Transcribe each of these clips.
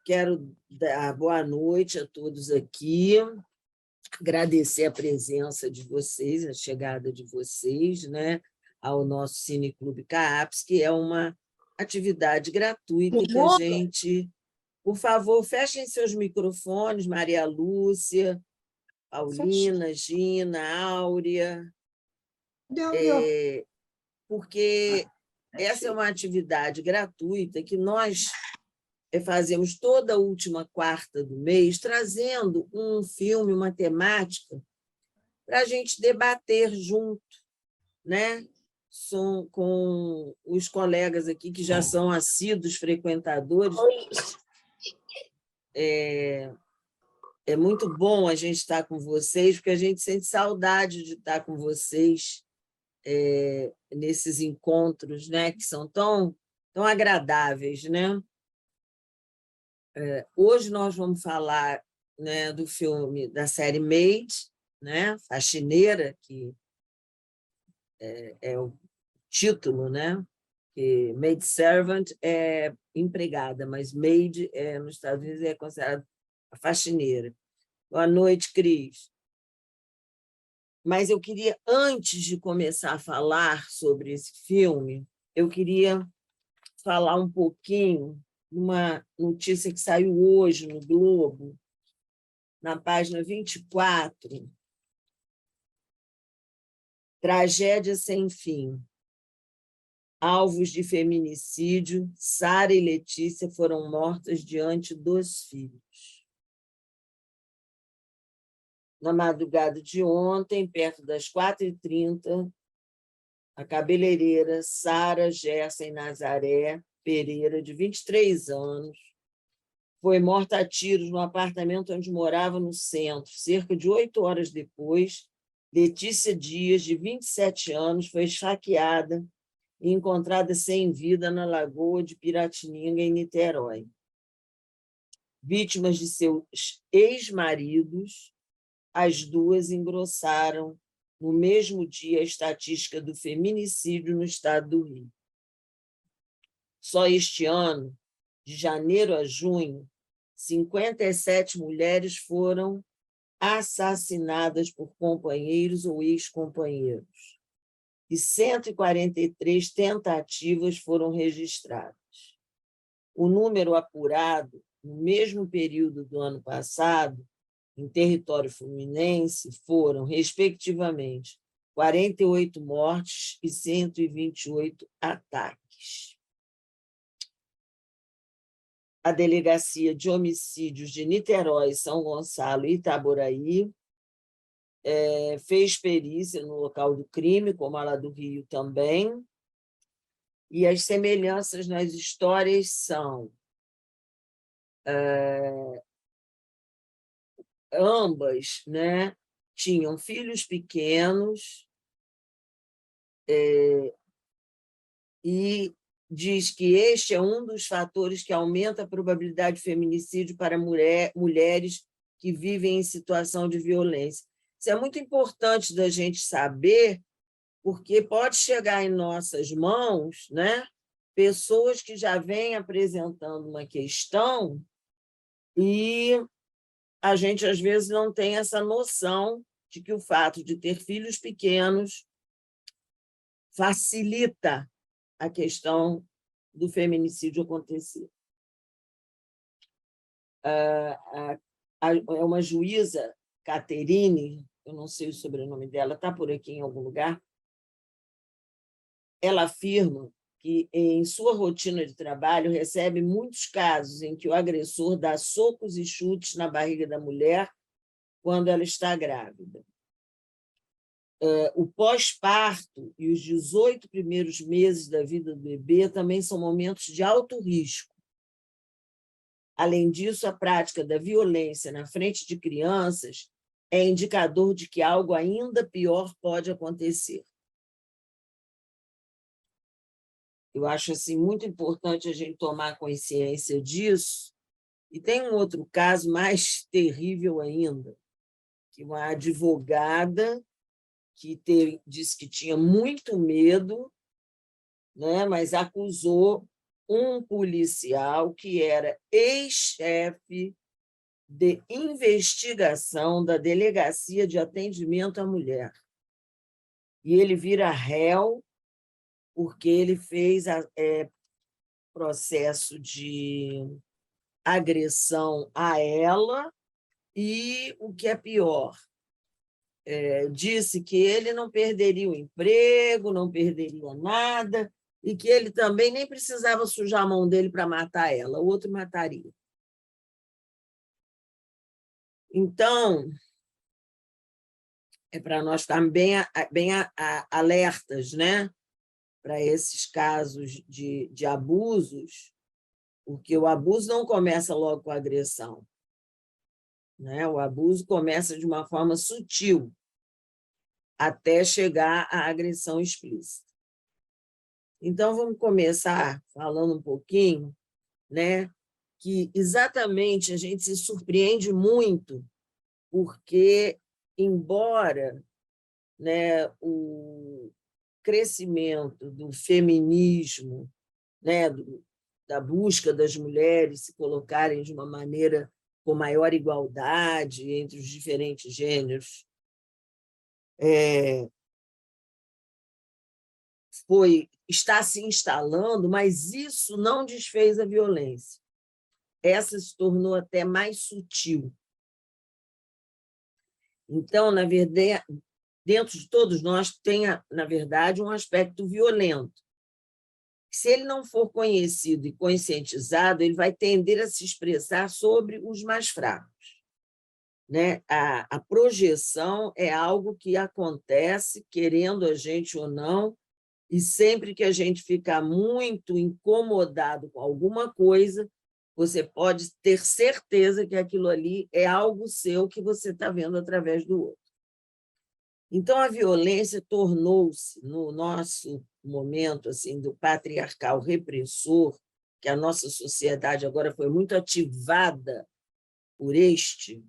quero dar boa noite a todos aqui, agradecer a presença de vocês, a chegada de vocês, né, ao nosso Cineclube CAAPS, que é uma atividade gratuita que a gente... Por favor, fechem seus microfones, Maria Lúcia, Paulina, Gina, Áurea, porque essa é uma atividade gratuita que nós fazemos toda a última quarta do mês, trazendo um filme, uma temática, para a gente debater junto, né? Com os colegas aqui que já são assíduos frequentadores. É muito bom a gente estar com vocês, porque a gente sente saudade de estar com vocês nesses encontros, né? Que são tão agradáveis, né? Hoje nós vamos falar, né, do filme da série Maid, né, Faxineira, que é o título, né? Que maid servant é empregada, mas maid nos Estados Unidos é considerada a faxineira. Boa noite, Cris. Mas eu queria, antes de começar a falar sobre esse filme, eu queria falar um pouquinho de uma notícia que saiu hoje no Globo, na página 24, Tragédia sem fim. Alvos de feminicídio, Sara e Letícia foram mortas diante dos filhos. Na madrugada de ontem, perto das 4h30, a cabeleireira Sara Gersen Nazaré Pereira, de 23 anos, foi morta a tiros no apartamento onde morava no centro. Cerca de 8 horas depois, Letícia Dias, de 27 anos, foi esfaqueada e encontrada sem vida na Lagoa de Piratininga, em Niterói. Vítimas de seus ex-maridos, as duas engrossaram, no mesmo dia, a estatística do feminicídio no estado do Rio. Só este ano, de janeiro a junho, 57 mulheres foram assassinadas por companheiros ou ex-companheiros, e 143 tentativas foram registradas. O número apurado, no mesmo período do ano passado, em território fluminense, foram, respectivamente, 48 mortes e 128 ataques. A Delegacia de Homicídios de Niterói, São Gonçalo e Itaboraí fez perícia no local do crime, como a lá do Rio também, e as semelhanças nas histórias são ambas, né, tinham filhos pequenos, e diz que este é um dos fatores que aumenta a probabilidade de feminicídio para mulheres que vivem em situação de violência. Isso é muito importante da gente saber, porque pode chegar em nossas mãos, né, pessoas que já vêm apresentando uma questão e a gente, às vezes, não tem essa noção de que o fato de ter filhos pequenos facilita a questão do feminicídio acontecer. É uma juíza, Caterine, eu não sei o sobrenome dela, está por aqui em algum lugar, ela afirma que, em sua rotina de trabalho, recebe muitos casos em que o agressor dá socos e chutes na barriga da mulher quando ela está grávida. O pós-parto e os 18 primeiros meses da vida do bebê também são momentos de alto risco. Além disso, a prática da violência na frente de crianças é indicador de que algo ainda pior pode acontecer. Eu acho assim, muito importante a gente tomar consciência disso. E tem um outro caso mais terrível ainda, que uma advogada que disse que tinha muito medo, né, mas acusou um policial que era ex-chefe de investigação da Delegacia de Atendimento à Mulher. E ele vira réu porque ele fez processo de agressão a ela e, o que é pior, disse que ele não perderia o emprego, não perderia nada, e que ele também nem precisava sujar a mão dele para matar ela, o outro mataria. Então, é para nós ficarmos bem alertas, né, para esses casos de abusos, porque o abuso não começa logo com a agressão, né? O abuso começa de uma forma sutil, até chegar à agressão explícita. Então, vamos começar falando um pouquinho, né, que exatamente a gente se surpreende muito, porque, embora, né, o crescimento do feminismo, né, da busca das mulheres se colocarem de uma maneira com maior igualdade entre os diferentes gêneros, está se instalando, mas isso não desfez a violência. Essa se tornou até mais sutil. Então, na verdade, dentro de todos nós tem, na verdade, um aspecto violento. Se ele não for conhecido e conscientizado, ele vai tender a se expressar sobre os mais fracos, né? A projeção é algo que acontece, querendo a gente ou não, e sempre que a gente ficar muito incomodado com alguma coisa, você pode ter certeza que aquilo ali é algo seu que você está vendo através do outro. Então, a violência tornou-se, no nosso momento assim, do patriarcal repressor, que a nossa sociedade agora foi muito ativada por este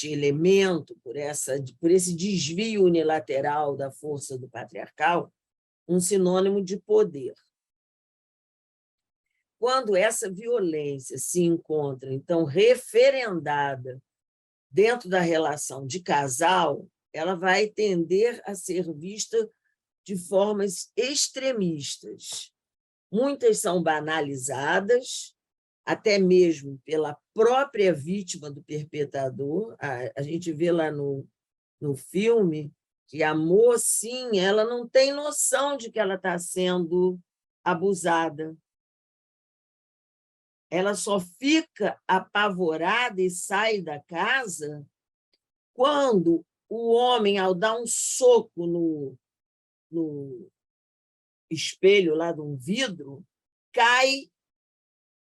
elemento, por esse desvio unilateral da força do patriarcal, um sinônimo de poder. Quando essa violência se encontra, então, referendada dentro da relação de casal, ela vai tender a ser vista de formas extremistas. Muitas são banalizadas, até mesmo pela própria vítima do perpetrador. A gente vê lá no filme que a mocinha ela não tem noção de que ela está sendo abusada. Ela só fica apavorada e sai da casa quando o homem, ao dar um soco no espelho lá de um vidro, cai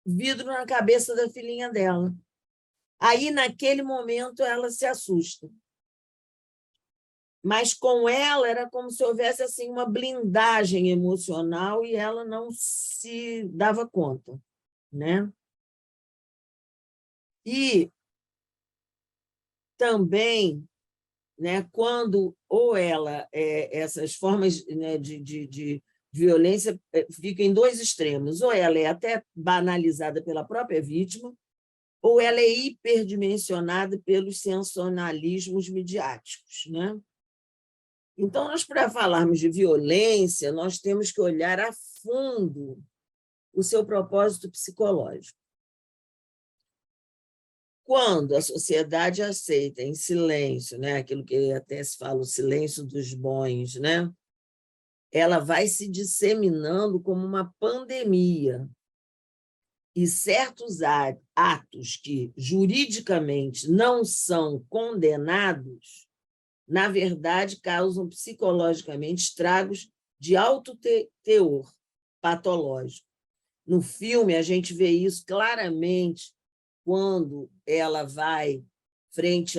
vidro na cabeça da filhinha dela. Aí, naquele momento, ela se assusta. Mas com ela era como se houvesse assim, uma blindagem emocional e ela não se dava conta, né? E também, né, quando ou ela, essas formas, né, de violência ficam em dois extremos, ou ela é até banalizada pela própria vítima, ou ela é hiperdimensionada pelos sensacionalismos midiáticos, né? Então, para falarmos de violência, nós temos que olhar a fundo o seu propósito psicológico. Quando a sociedade aceita em silêncio, né, aquilo que até se fala, o silêncio dos bons, né, ela vai se disseminando como uma pandemia. E certos atos que juridicamente não são condenados, na verdade, causam psicologicamente estragos de alto teor patológico. No filme, a gente vê isso claramente quando ela vai frente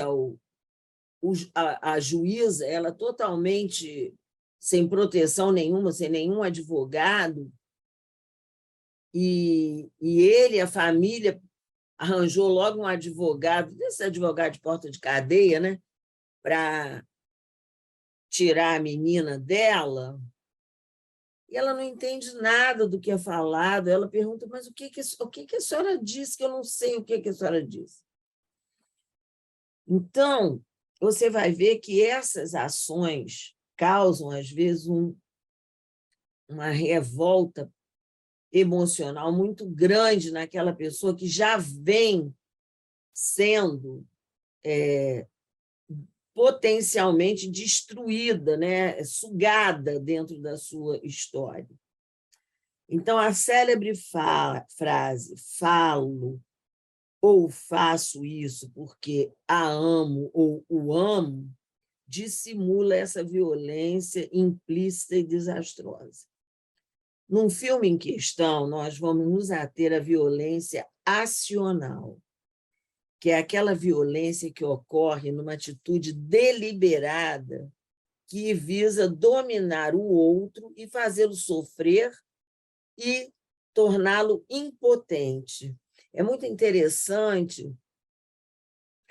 à juíza, ela totalmente sem proteção nenhuma, sem nenhum advogado, e ele, a família, arranjou logo um advogado, desse advogado de porta de cadeia, né, para tirar a menina dela, e ela não entende nada do que é falado. Ela pergunta, mas o que a senhora disse, que eu não sei o que a senhora disse. Então, você vai ver que essas ações causam, às vezes, uma revolta emocional muito grande naquela pessoa que já vem sendo potencialmente destruída, né? Sugada dentro da sua história. Então, a célebre frase "falo ou faço isso porque a amo ou o amo" dissimula essa violência implícita e desastrosa. Num filme em questão, nós vamos nos ater à violência acional, que é aquela violência que ocorre numa atitude deliberada que visa dominar o outro e fazê-lo sofrer e torná-lo impotente. É muito interessante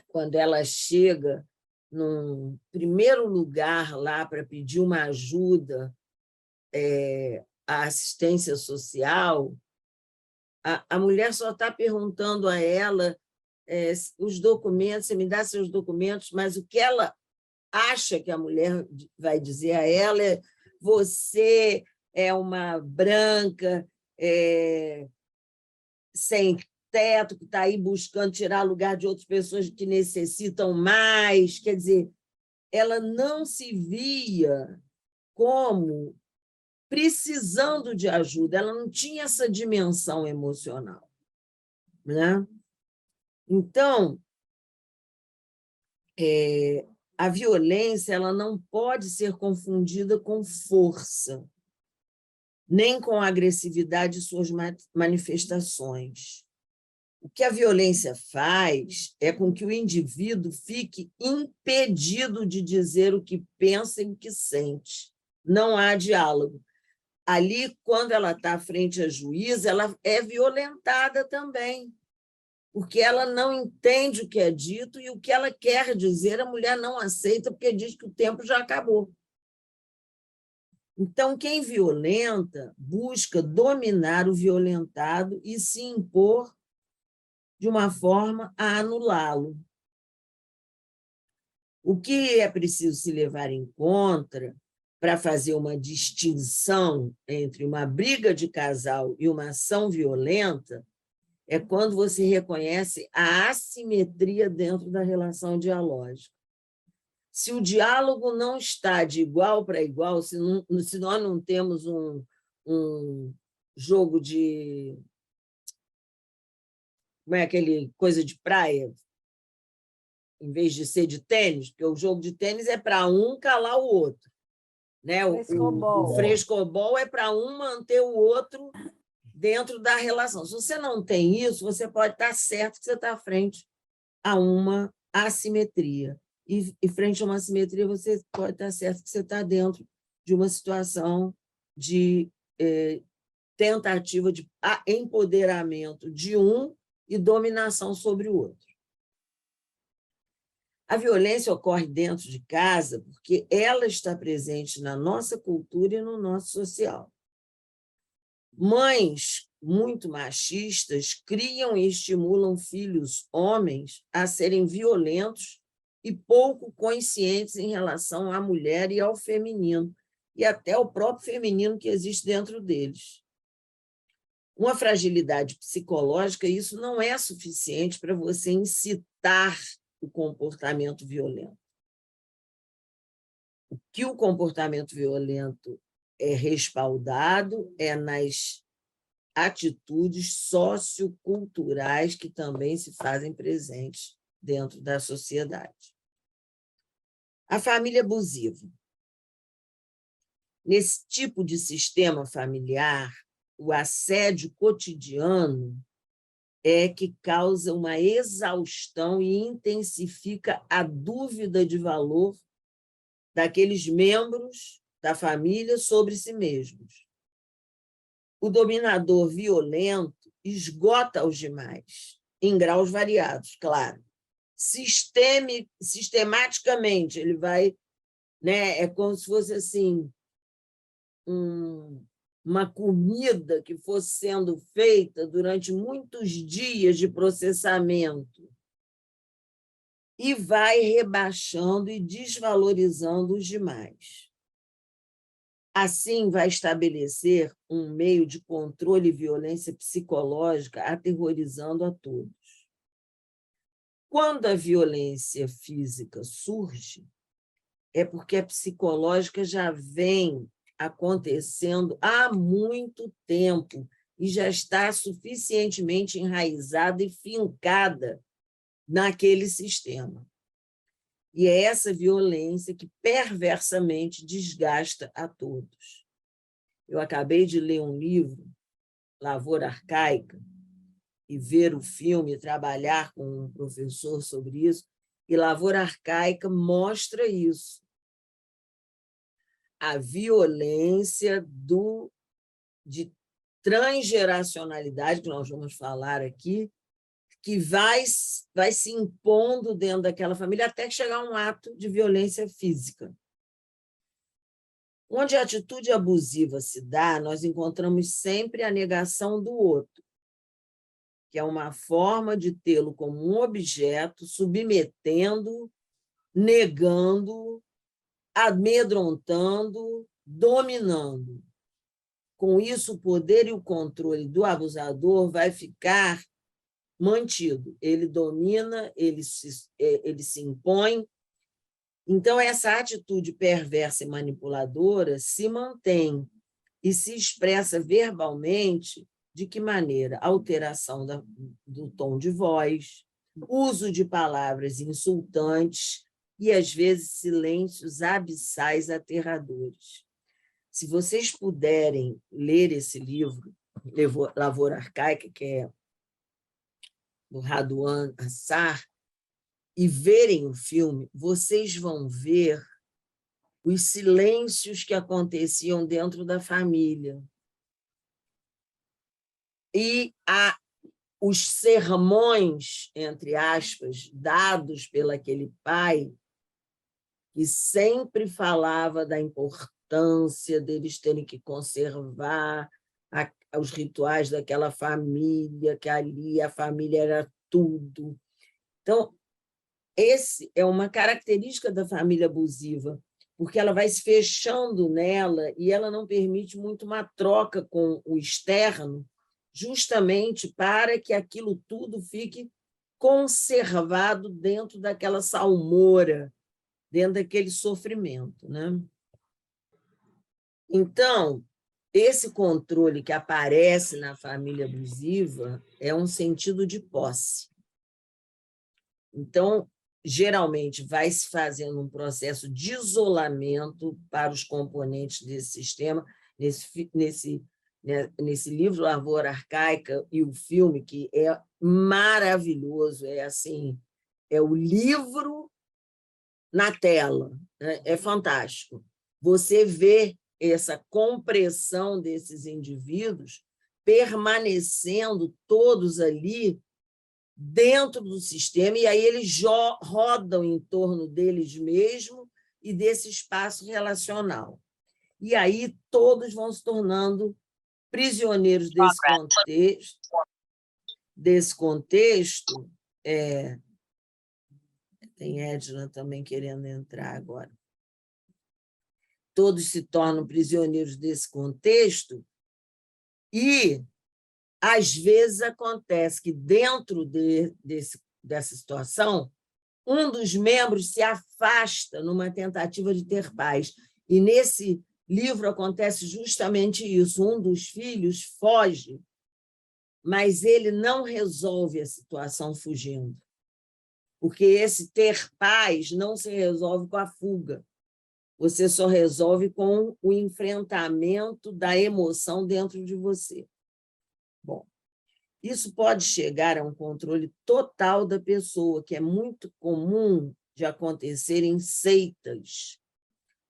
quando ela chega num primeiro lugar lá para pedir uma ajuda à assistência social, a mulher só está perguntando a ela os documentos, você me dá seus documentos, mas o que ela acha que a mulher vai dizer a ela é: você é uma branca sem teto, que está aí buscando tirar lugar de outras pessoas que necessitam mais. Quer dizer, ela não se via como precisando de ajuda, ela não tinha essa dimensão emocional, né? Então, a violência ela não pode ser confundida com força, nem com agressividade de suas manifestações. O que a violência faz é com que o indivíduo fique impedido de dizer o que pensa e o que sente. Não há diálogo. Ali, quando ela está frente à juíza, ela é violentada também, porque ela não entende o que é dito e o que ela quer dizer, a mulher não aceita, porque diz que o tempo já acabou. Então, quem violenta busca dominar o violentado e se impor de uma forma a anulá-lo. O que é preciso se levar em conta para fazer uma distinção entre uma briga de casal e uma ação violenta é quando você reconhece a assimetria dentro da relação dialógica. Se o diálogo não está de igual para igual, se nós não temos um jogo de... Como é aquele coisa de praia? Em vez de ser de tênis, porque o jogo de tênis é para um calar o outro. Né? O frescobol é para um manter o outro dentro da relação. Se você não tem isso, você pode estar certo que você está frente a uma assimetria. E frente a uma assimetria, você pode estar certo que você está dentro de uma situação de tentativa de empoderamento de um e dominação sobre o outro. A violência ocorre dentro de casa porque ela está presente na nossa cultura e no nosso social. Mães muito machistas criam e estimulam filhos homens a serem violentos e pouco conscientes em relação à mulher e ao feminino, e até ao próprio feminino que existe dentro deles. Uma fragilidade psicológica, isso não é suficiente para você incitar o comportamento violento. O que o comportamento violento é respaldado é nas atitudes socioculturais que também se fazem presentes dentro da sociedade. A família abusiva. Nesse tipo de sistema familiar, o assédio cotidiano é que causa uma exaustão e intensifica a dúvida de valor daqueles membros da família sobre si mesmos. O dominador violento esgota os demais, em graus variados, claro. Sistematicamente, ele vai... Né, é como se fosse assim, uma comida que fosse sendo feita durante muitos dias de processamento e vai rebaixando e desvalorizando os demais. Assim, vai estabelecer um meio de controle e violência psicológica, aterrorizando a todos. Quando a violência física surge, é porque a psicológica já vem acontecendo há muito tempo e já está suficientemente enraizada e fincada naquele sistema. E é essa violência que perversamente desgasta a todos. Eu acabei de ler um livro, Lavoura Arcaica, e ver o filme, trabalhar com um professor sobre isso, e Lavoura Arcaica mostra isso. A violência de transgeracionalidade, que nós vamos falar aqui, que vai se impondo dentro daquela família até chegar a um ato de violência física. Onde a atitude abusiva se dá, nós encontramos sempre a negação do outro, que é uma forma de tê-lo como um objeto, submetendo, negando, amedrontando, dominando. Com isso, o poder e o controle do abusador vai ficar mantido. Ele domina, ele se impõe. Então, essa atitude perversa e manipuladora se mantém e se expressa verbalmente de que maneira? Alteração do tom de voz, uso de palavras insultantes e, às vezes, silêncios abissais aterradores. Se vocês puderem ler esse livro, Lavoura Arcaica, que é do Raduan Assar, e verem o filme, vocês vão ver os silêncios que aconteciam dentro da família. E os sermões, entre aspas, dados pelaquele pai, que sempre falava da importância deles terem que conservar os rituais daquela família, que ali a família era tudo. Então, esse é uma característica da família abusiva, porque ela vai se fechando nela e ela não permite muito uma troca com o externo, justamente para que aquilo tudo fique conservado dentro daquela salmoura, dentro daquele sofrimento, né? Então, esse controle que aparece na família abusiva é um sentido de posse. Então, geralmente, vai se fazendo um processo de isolamento para os componentes desse sistema. Nesse livro, Lavoura Arcaica, e o filme, que é maravilhoso, é assim, é o livro na tela, né? É fantástico. Você vê essa compressão desses indivíduos permanecendo todos ali dentro do sistema, e aí eles rodam em torno deles mesmos e desse espaço relacional. E aí todos vão se tornando prisioneiros desse contexto. Tem Edna também querendo entrar agora. Todos se tornam prisioneiros desse contexto e, às vezes, acontece que, dentro dessa situação, um dos membros se afasta numa tentativa de ter paz. E, nesse livro, acontece justamente isso. Um dos filhos foge, mas ele não resolve a situação fugindo, porque esse ter paz não se resolve com a fuga. Você só resolve com o enfrentamento da emoção dentro de você. Bom, isso pode chegar a um controle total da pessoa, que é muito comum de acontecer em seitas,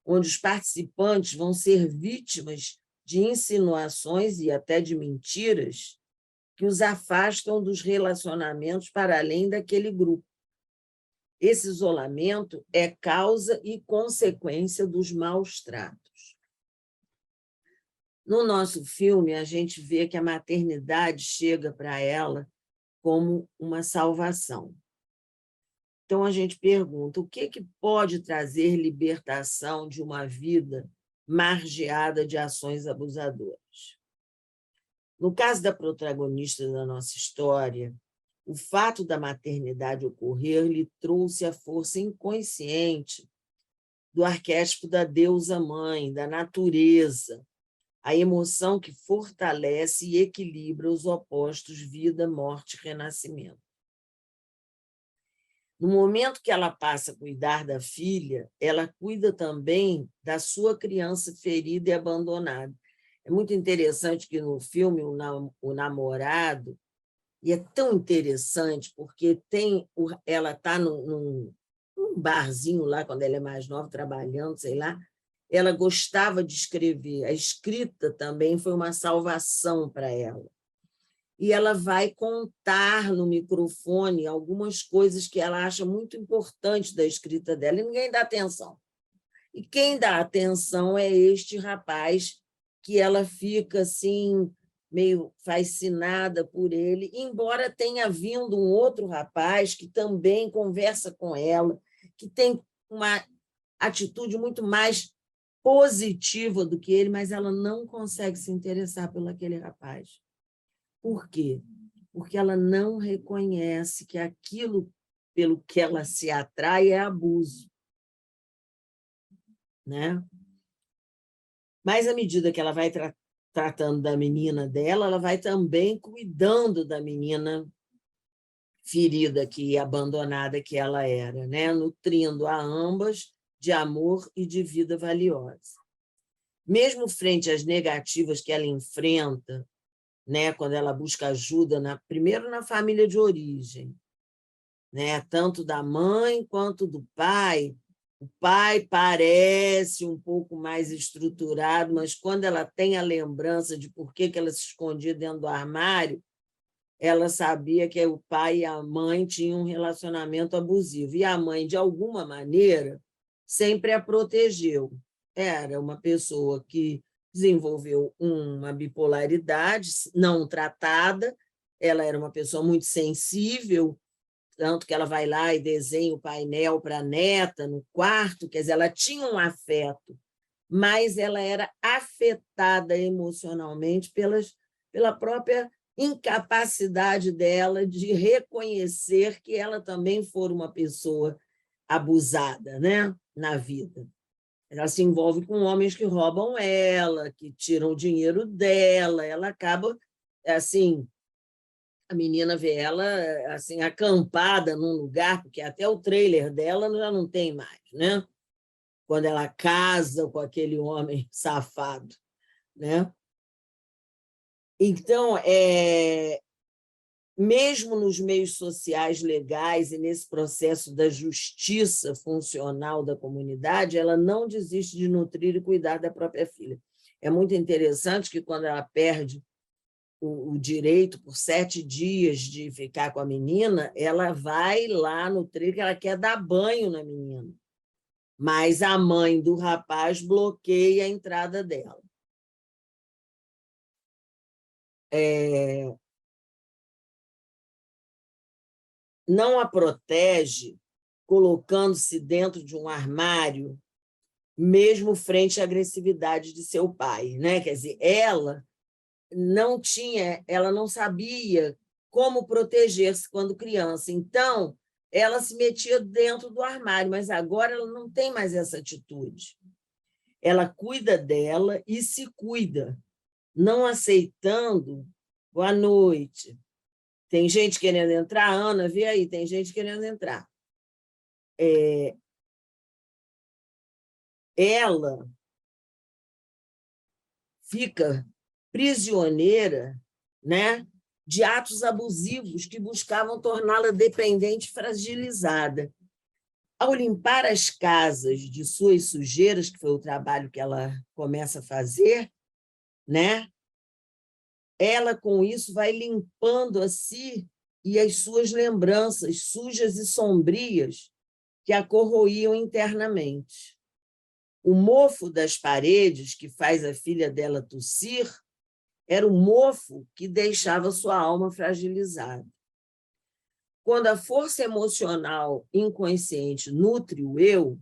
onde os participantes vão ser vítimas de insinuações e até de mentiras que os afastam dos relacionamentos para além daquele grupo. Esse isolamento é causa e consequência dos maus tratos. No nosso filme, a gente vê que a maternidade chega para ela como uma salvação. Então, a gente pergunta, o que pode trazer libertação de uma vida margeada de ações abusadoras? No caso da protagonista da nossa história, o fato da maternidade ocorrer lhe trouxe a força inconsciente do arquétipo da deusa-mãe, da natureza, a emoção que fortalece e equilibra os opostos vida, morte e renascimento. No momento que ela passa a cuidar da filha, ela cuida também da sua criança ferida e abandonada. É muito interessante que no filme o namorado, e é tão interessante porque ela está num barzinho lá, quando ela é mais nova, trabalhando, sei lá, ela gostava de escrever. A escrita também foi uma salvação para ela. E ela vai contar no microfone algumas coisas que ela acha muito importantes da escrita dela, e ninguém dá atenção. E quem dá atenção é este rapaz, que ela fica assim, meio fascinada por ele, embora tenha vindo um outro rapaz que também conversa com ela, que tem uma atitude muito mais positiva do que ele, mas ela não consegue se interessar por aquele rapaz. Por quê? Porque ela não reconhece que aquilo pelo que ela se atrai é abuso, né? Mas, à medida que ela vai tratando da menina dela, ela vai também cuidando da menina ferida e abandonada que ela era, né? Nutrindo a ambas de amor e de vida valiosa. Mesmo frente às negativas que ela enfrenta, né? Quando ela busca ajuda, primeiro na família de origem, né? Tanto da mãe quanto do pai. O pai parece um pouco mais estruturado, mas quando ela tem a lembrança de por que ela se escondia dentro do armário, ela sabia que o pai e a mãe tinham um relacionamento abusivo. E a mãe, de alguma maneira, sempre a protegeu. Era uma pessoa que desenvolveu uma bipolaridade não tratada, ela era uma pessoa muito sensível, tanto que ela vai lá e desenha o painel para a neta no quarto, quer dizer, ela tinha um afeto, mas ela era afetada emocionalmente pela própria incapacidade dela de reconhecer que ela também for uma pessoa abusada, né, na vida. Ela se envolve com homens que roubam ela, que tiram o dinheiro dela, ela acaba assim, a menina vê ela assim acampada num lugar, porque até o trailer dela já não tem mais, né? Quando ela casa com aquele homem safado, né? Então, mesmo nos meios sociais legais e nesse processo da justiça funcional da comunidade, ela não desiste de nutrir e cuidar da própria filha. É muito interessante que, quando ela perde o direito por 7 dias de ficar com a menina, ela vai lá nutrir, que ela quer dar banho na menina. Mas a mãe do rapaz bloqueia a entrada dela. Não a protege colocando-se dentro de um armário, mesmo frente à agressividade de seu pai, né? Quer dizer, ela não sabia como proteger-se quando criança. Então, ela se metia dentro do armário, mas agora ela não tem mais essa atitude. Ela cuida dela e se cuida, não aceitando boa noite. Tem gente querendo entrar, Ana, vê aí, tem gente querendo entrar. Ela fica prisioneira, né, de atos abusivos que buscavam torná-la dependente e fragilizada. Ao limpar as casas de suas sujeiras, que foi o trabalho que ela começa a fazer, né, ela, com isso, vai limpando a si e as suas lembranças sujas e sombrias que a corroíam internamente. O mofo das paredes, que faz a filha dela tossir, era o mofo que deixava sua alma fragilizada. Quando a força emocional inconsciente nutre o eu,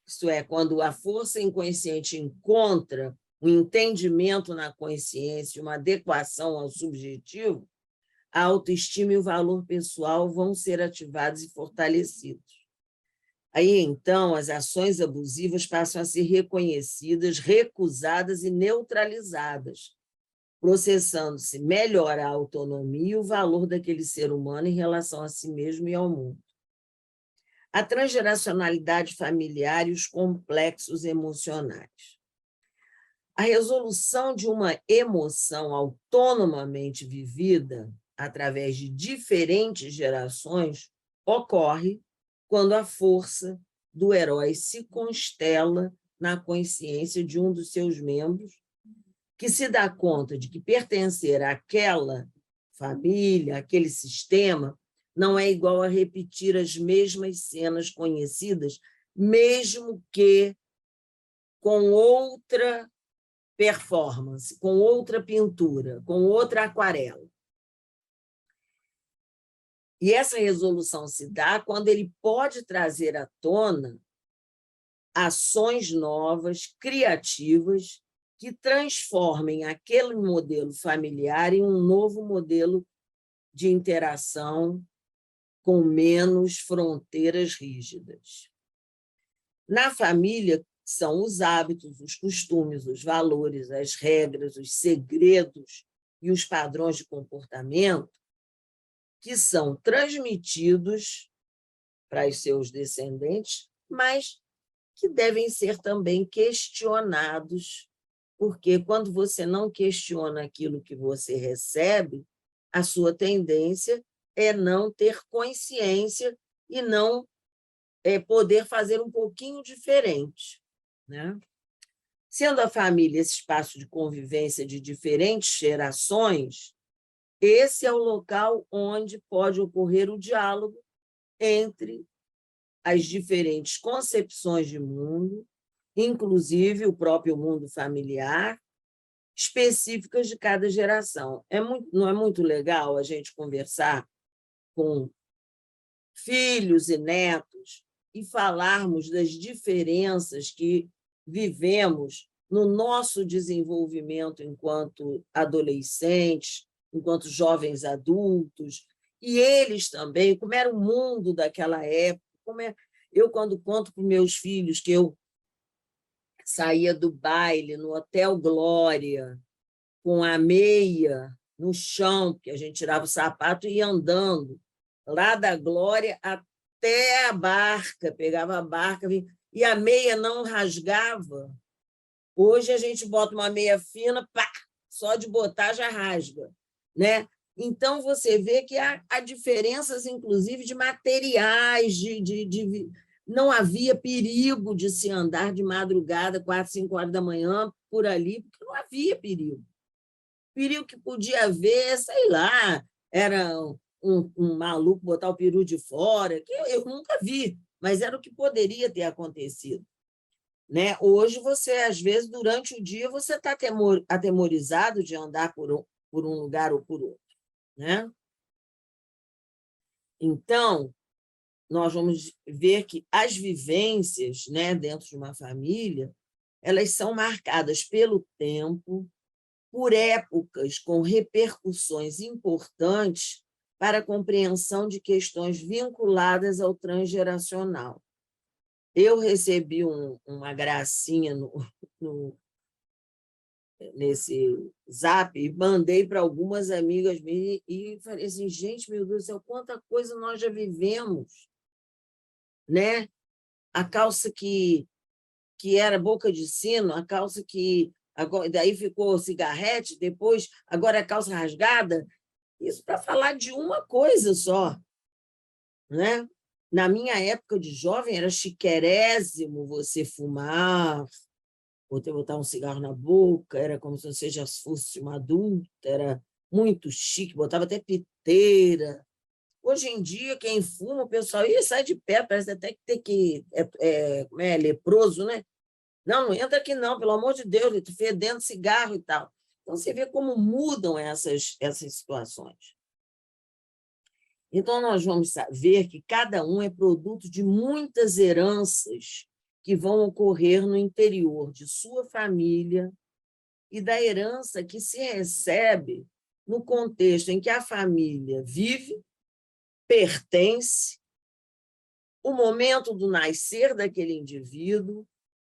isto é, quando a força inconsciente encontra um entendimento na consciência, uma adequação ao subjetivo, a autoestima e o valor pessoal vão ser ativados e fortalecidos. Aí, então, as ações abusivas passam a ser reconhecidas, recusadas e neutralizadas, processando-se melhor a autonomia e o valor daquele ser humano em relação a si mesmo e ao mundo. A transgeracionalidade familiar e os complexos emocionais. A resolução de uma emoção autonomamente vivida através de diferentes gerações ocorre quando a força do herói se constela na consciência de um dos seus membros, que se dá conta de que pertencer àquela família, àquele sistema, não é igual a repetir as mesmas cenas conhecidas, mesmo que com outra performance, com outra pintura, com outra aquarela. E essa resolução se dá quando ele pode trazer à tona ações novas, criativas, que transformem aquele modelo familiar em um novo modelo de interação com menos fronteiras rígidas. Na família, são os hábitos, os costumes, os valores, as regras, os segredos e os padrões de comportamento que são transmitidos para os seus descendentes, mas que devem ser também questionados, porque quando você não questiona aquilo que você recebe, a sua tendência é não ter consciência e não poder fazer um pouquinho diferente, né? Sendo a família esse espaço de convivência de diferentes gerações, esse é o local onde pode ocorrer o diálogo entre as diferentes concepções de mundo, inclusive o próprio mundo familiar, específicas de cada geração. Não é muito legal a gente conversar com filhos e netos e falarmos das diferenças que vivemos no nosso desenvolvimento enquanto adolescentes, enquanto jovens adultos, e eles também, como era o mundo daquela época. Eu, quando conto para os meus filhos que eu saía do baile no Hotel Glória, com a meia no chão, porque a gente tirava o sapato e ia andando, lá da Glória até a barca, pegava a barca, e a meia não rasgava. Hoje a gente bota uma meia fina, pá, só de botar já rasga, né? Então, você vê que há diferenças, inclusive, de materiais, não havia perigo de se andar de madrugada, 4, 5 horas da manhã, por ali, porque não havia perigo. Perigo que podia haver, sei lá, era um maluco botar o peru de fora, que eu nunca vi, mas era o que poderia ter acontecido. Né? Hoje, você, às vezes, durante o dia, você está atemorizado de andar por um lugar ou por outro. Né? Então, nós vamos ver que as vivências, né, dentro de uma família, elas são marcadas pelo tempo, por épocas com repercussões importantes para a compreensão de questões vinculadas ao transgeracional. Eu recebi uma gracinha nesse Zap e mandei para algumas amigas minhas e falei assim, gente, meu Deus do céu, quanta coisa nós já vivemos, né? A calça que era boca de sino, a calça que agora, daí ficou cigarrete, depois agora é calça rasgada, isso para falar de uma coisa só, né? Na minha época de jovem era chiquérésimo você fumar, ou botar um cigarro na boca, era como se você já fosse uma adulta, era muito chique, botava até piteira. Hoje em dia, quem fuma, o pessoal sai de perto, parece até que tem que... como é leproso, né? Não, não entra aqui não, pelo amor de Deus, tu fedendo cigarro e tal. Então, você vê como mudam essas situações. Então, nós vamos ver que cada um é produto de muitas heranças que vão ocorrer no interior de sua família e da herança que se recebe no contexto em que a família vive, pertence, o momento do nascer daquele indivíduo,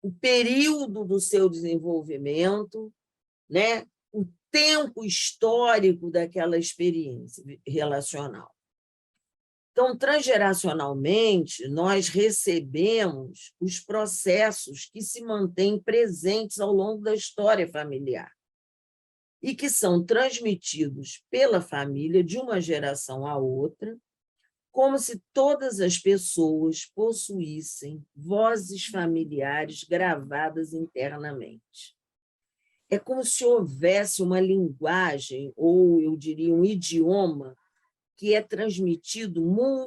o período do seu desenvolvimento, né? O tempo histórico daquela experiência relacional. Então, transgeracionalmente, nós recebemos os processos que se mantêm presentes ao longo da história familiar e que são transmitidos pela família de uma geração à outra, como se todas as pessoas possuíssem vozes familiares gravadas internamente. É como se houvesse uma linguagem, ou eu diria um idioma, que é transmitido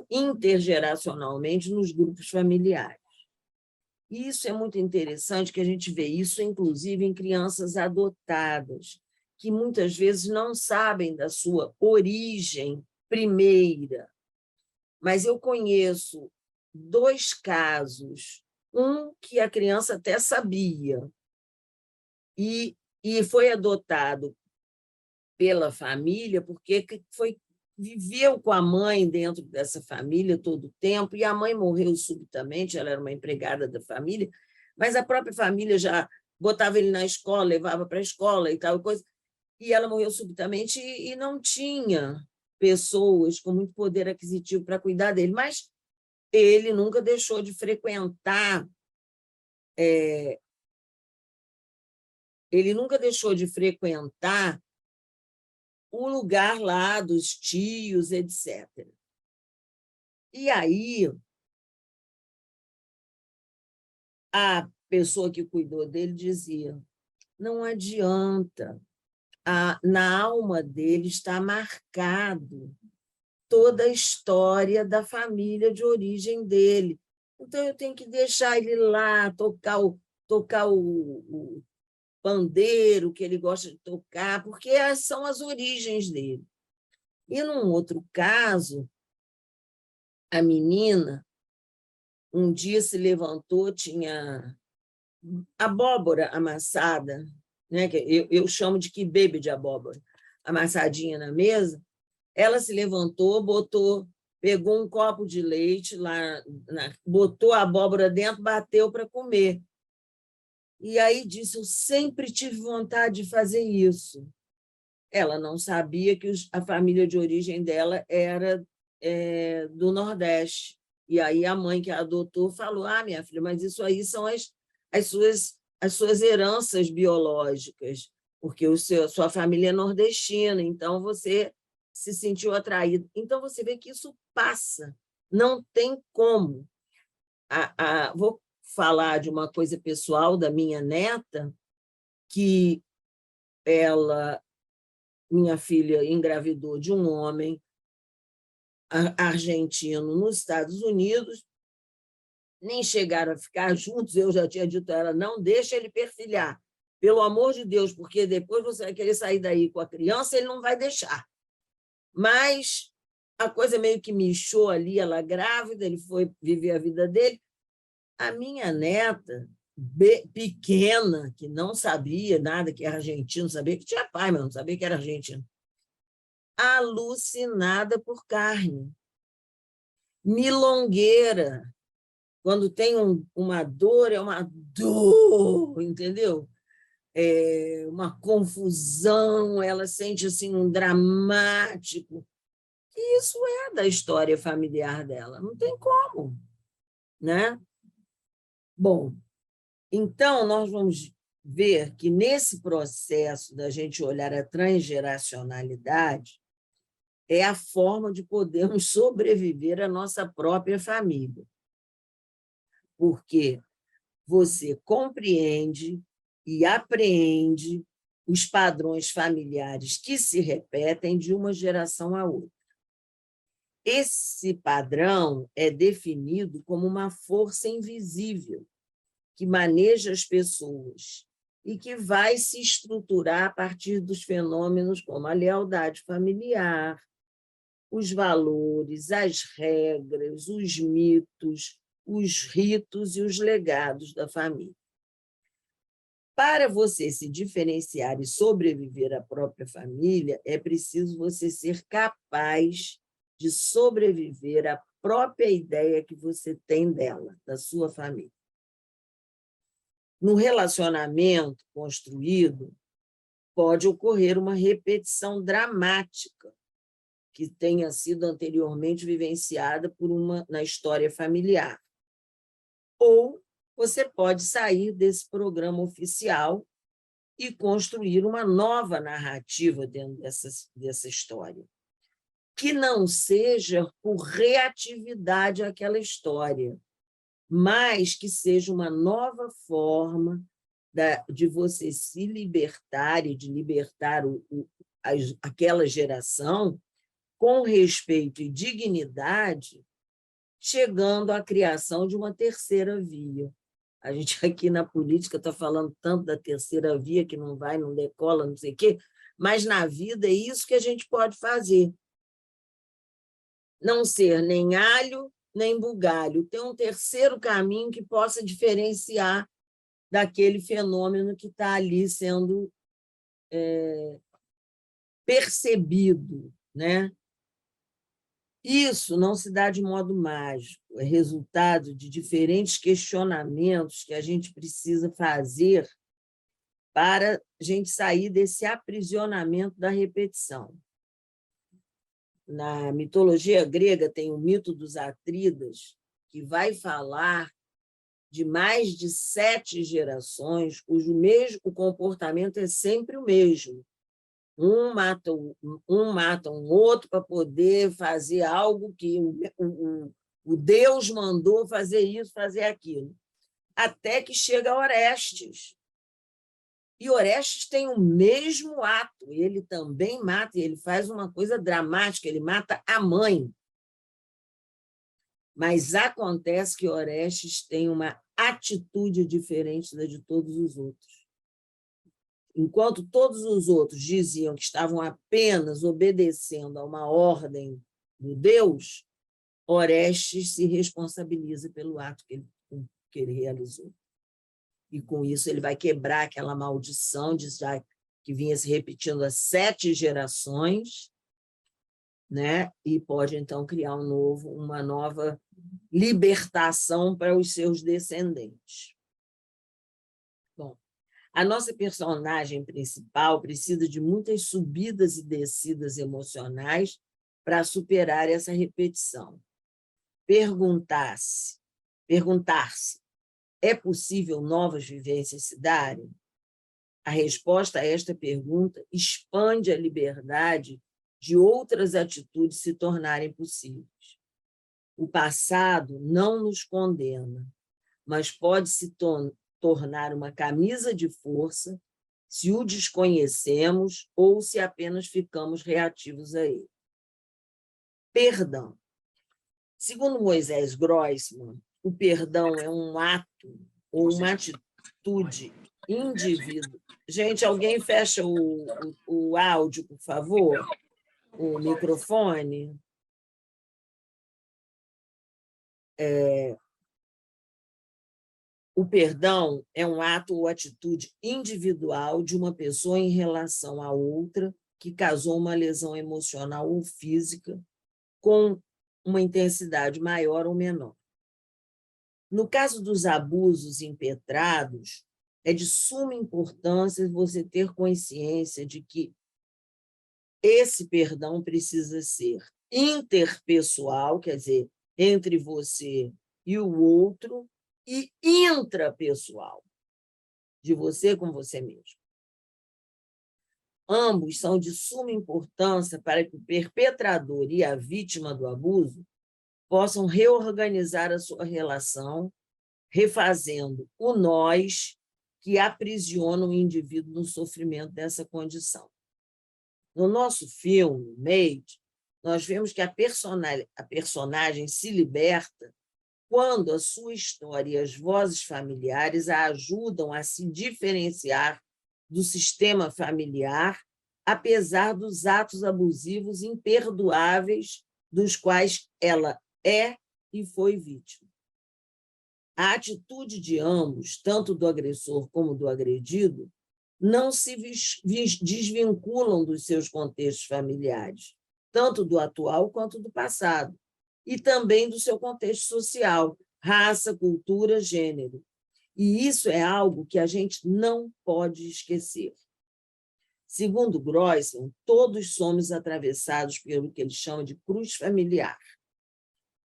intergeracionalmente nos grupos familiares. E isso é muito interessante, que a gente vê isso, inclusive, em crianças adotadas, que muitas vezes não sabem da sua origem primeira. Mas eu conheço 2 casos, um que a criança até sabia, e foi adotado pela família, porque viveu com a mãe dentro dessa família todo o tempo, e a mãe morreu subitamente, ela era uma empregada da família, mas a própria família já botava ele na escola, levava para a escola e tal coisa, e ela morreu subitamente e não tinha pessoas com muito poder aquisitivo para cuidar dele, mas ele nunca deixou de frequentar o lugar lá dos tios, etc. E aí, a pessoa que cuidou dele dizia, não adianta, na alma dele está marcado toda a história da família de origem dele. Então, eu tenho que deixar ele lá, tocar o pandeiro que ele gosta de tocar, porque são as origens dele. E, num outro caso, a menina, um dia se levantou, tinha abóbora amassada, né? Que eu chamo de quibe de abóbora, amassadinha na mesa. Ela se levantou, pegou um copo de leite, botou a abóbora dentro, bateu para comer. E aí disse, eu sempre tive vontade de fazer isso. Ela não sabia que a família de origem dela era do Nordeste. E aí a mãe que a adotou falou, minha filha, mas isso aí são as suas heranças biológicas, porque a sua família é nordestina, então você se sentiu atraído. Então, você vê que isso passa, não tem como. Vou falar de uma coisa pessoal da minha neta, que minha filha engravidou de um homem argentino nos Estados Unidos, nem chegaram a ficar juntos, eu já tinha dito a ela, não deixa ele perfilhar, pelo amor de Deus, porque depois você vai querer sair daí com a criança, ele não vai deixar. Mas a coisa meio que me inchou ali, ela grávida, ele foi viver a vida dele. A minha neta, pequena, que não sabia nada que era argentino, sabia que tinha pai, mas não sabia que era argentino, alucinada por carne, milongueira. Quando tem uma dor, é uma dor, entendeu? Uma confusão, ela sente assim, um dramático. E isso é da história familiar dela, não tem como, né? Bom, então nós vamos ver que nesse processo da gente olhar a transgeracionalidade é a forma de podermos sobreviver à nossa própria família. Porque você compreende e apreende os padrões familiares que se repetem de uma geração à outra. Esse padrão é definido como uma força invisível que maneja as pessoas e que vai se estruturar a partir dos fenômenos como a lealdade familiar, os valores, as regras, os mitos, os ritos e os legados da família. Para você se diferenciar e sobreviver à própria família, é preciso você ser capaz de sobreviver à própria ideia que você tem dela, da sua família. No relacionamento construído, pode ocorrer uma repetição dramática que tenha sido anteriormente vivenciada na história familiar. Ou você pode sair desse programa oficial e construir uma nova narrativa dentro dessa história, que não seja por reatividade àquela história, mas que seja uma nova forma de você se libertar e de libertar aquela geração com respeito e dignidade, chegando à criação de uma terceira via. A gente aqui na política está falando tanto da terceira via, que não vai, não decola, não sei o quê, mas na vida é isso que a gente pode fazer. Não ser nem alho, nem bugalho. Ter um terceiro caminho que possa diferenciar daquele fenômeno que está ali sendo percebido, né? Isso não se dá de modo mágico, é resultado de diferentes questionamentos que a gente precisa fazer para a gente sair desse aprisionamento da repetição. Na mitologia grega tem o mito dos Atridas, que vai falar de mais de 7 gerações, cujo o comportamento é sempre o mesmo. Um mata um outro para poder fazer algo que o Deus mandou fazer isso, fazer aquilo. Até que chega Orestes. E Orestes tem o mesmo ato, ele também mata, e ele faz uma coisa dramática, ele mata a mãe. Mas acontece que Orestes tem uma atitude diferente da de todos os outros. Enquanto todos os outros diziam que estavam apenas obedecendo a uma ordem do Deus, Orestes se responsabiliza pelo ato que ele realizou. E, com isso, ele vai quebrar aquela maldição que vinha se repetindo há 7 gerações, né? E pode, então, criar uma nova libertação para os seus descendentes. Bom, a nossa personagem principal precisa de muitas subidas e descidas emocionais para superar essa repetição. Perguntar-se, é possível novas vivências se darem? A resposta a esta pergunta expande a liberdade de outras atitudes se tornarem possíveis. O passado não nos condena, mas pode se tornar uma camisa de força se o desconhecemos ou se apenas ficamos reativos a ele. Perdão. Segundo Moisés Grossman, o perdão é um ato ou uma atitude indivíduo. Gente, alguém fecha o áudio, por favor? O microfone. O perdão é um ato ou atitude individual de uma pessoa em relação a outra que causou uma lesão emocional ou física com uma intensidade maior ou menor. No caso dos abusos impetrados, é de suma importância você ter consciência de que esse perdão precisa ser interpessoal, quer dizer, entre você e o outro, e intrapessoal, de você com você mesmo. Ambos são de suma importância para que o perpetrador e a vítima do abuso possam reorganizar a sua relação, refazendo o nós que aprisiona o indivíduo no sofrimento dessa condição. No nosso filme, Made, nós vemos que a personagem se liberta quando a sua história e as vozes familiares a ajudam a se diferenciar do sistema familiar, apesar dos atos abusivos imperdoáveis dos quais ela é e foi vítima. A atitude de ambos, tanto do agressor como do agredido, não se desvinculam dos seus contextos familiares, tanto do atual quanto do passado, e também do seu contexto social, raça, cultura, gênero. E isso é algo que a gente não pode esquecer. Segundo Groyson, todos somos atravessados pelo que ele chama de cruz familiar.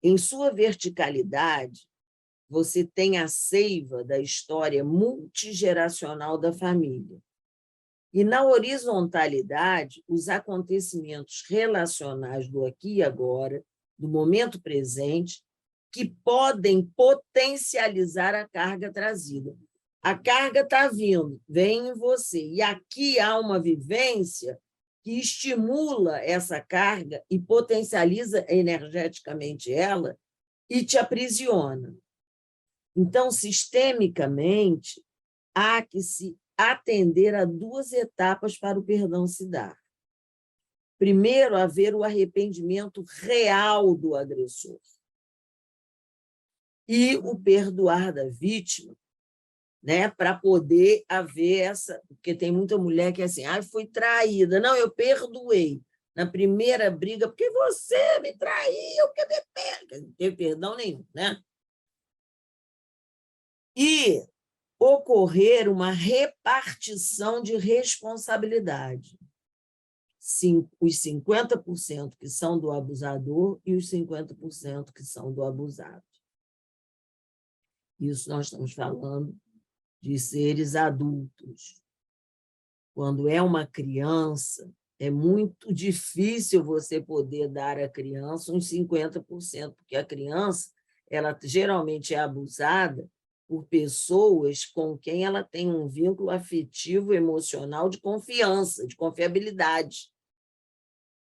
Em sua verticalidade, você tem a seiva da história multigeracional da família. E na horizontalidade, os acontecimentos relacionais do aqui e agora, do momento presente, que podem potencializar a carga trazida. A carga está vindo, vem em você, e aqui há uma vivência que estimula essa carga e potencializa energeticamente ela e te aprisiona. Então, sistemicamente, há que se atender a duas etapas para o perdão se dar. Primeiro, haver o arrependimento real do agressor e o perdoar da vítima, né, para poder haver essa... Porque tem muita mulher que é assim, fui traída. Não, eu perdoei. Na primeira briga, porque você me traiu, porque me perdoa. Não teve perdão nenhum, né? E ocorrer uma repartição de responsabilidade. Os 50% que são do abusador e os 50% que são do abusado. Isso nós estamos falando de seres adultos. Quando é uma criança, é muito difícil você poder dar à criança uns 50%, porque a criança, ela geralmente é abusada por pessoas com quem ela tem um vínculo afetivo, emocional, de confiança, de confiabilidade.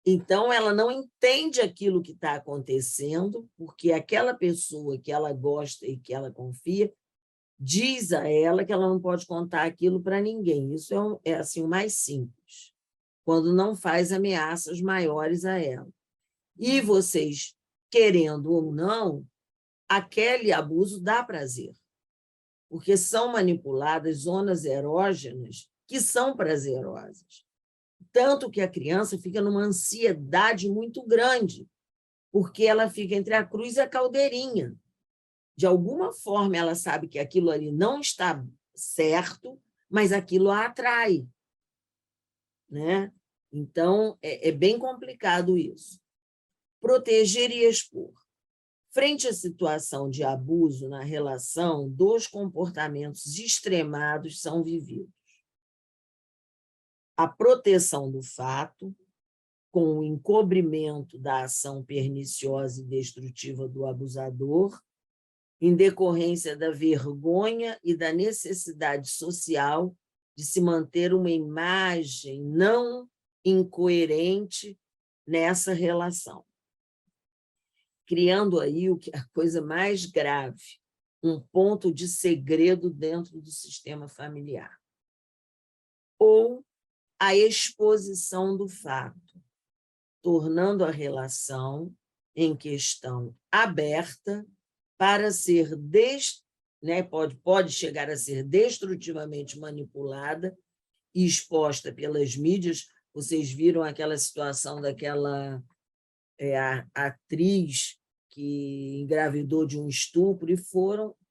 Então, ela não entende aquilo que está acontecendo, porque aquela pessoa que ela gosta e que ela confia diz a ela que ela não pode contar aquilo para ninguém. Isso é assim, o mais simples, quando não faz ameaças maiores a ela. E vocês, querendo ou não, aquele abuso dá prazer, porque são manipuladas zonas erógenas que são prazerosas. Tanto que a criança fica numa ansiedade muito grande, porque ela fica entre a cruz e a caldeirinha. De alguma forma, ela sabe que aquilo ali não está certo, mas aquilo a atrai, né? Então, é bem complicado isso. Proteger e expor. Frente à situação de abuso na relação, dois comportamentos extremados são vividos. A proteção do fato, com o encobrimento da ação perniciosa e destrutiva do abusador, em decorrência da vergonha e da necessidade social de se manter uma imagem não incoerente nessa relação, criando aí o que é a coisa mais grave, um ponto de segredo dentro do sistema familiar. Ou a exposição do fato, tornando a relação em questão aberta para ser, pode chegar a ser destrutivamente manipulada e exposta pelas mídias. Vocês viram aquela situação daquela atriz que engravidou de um estupro e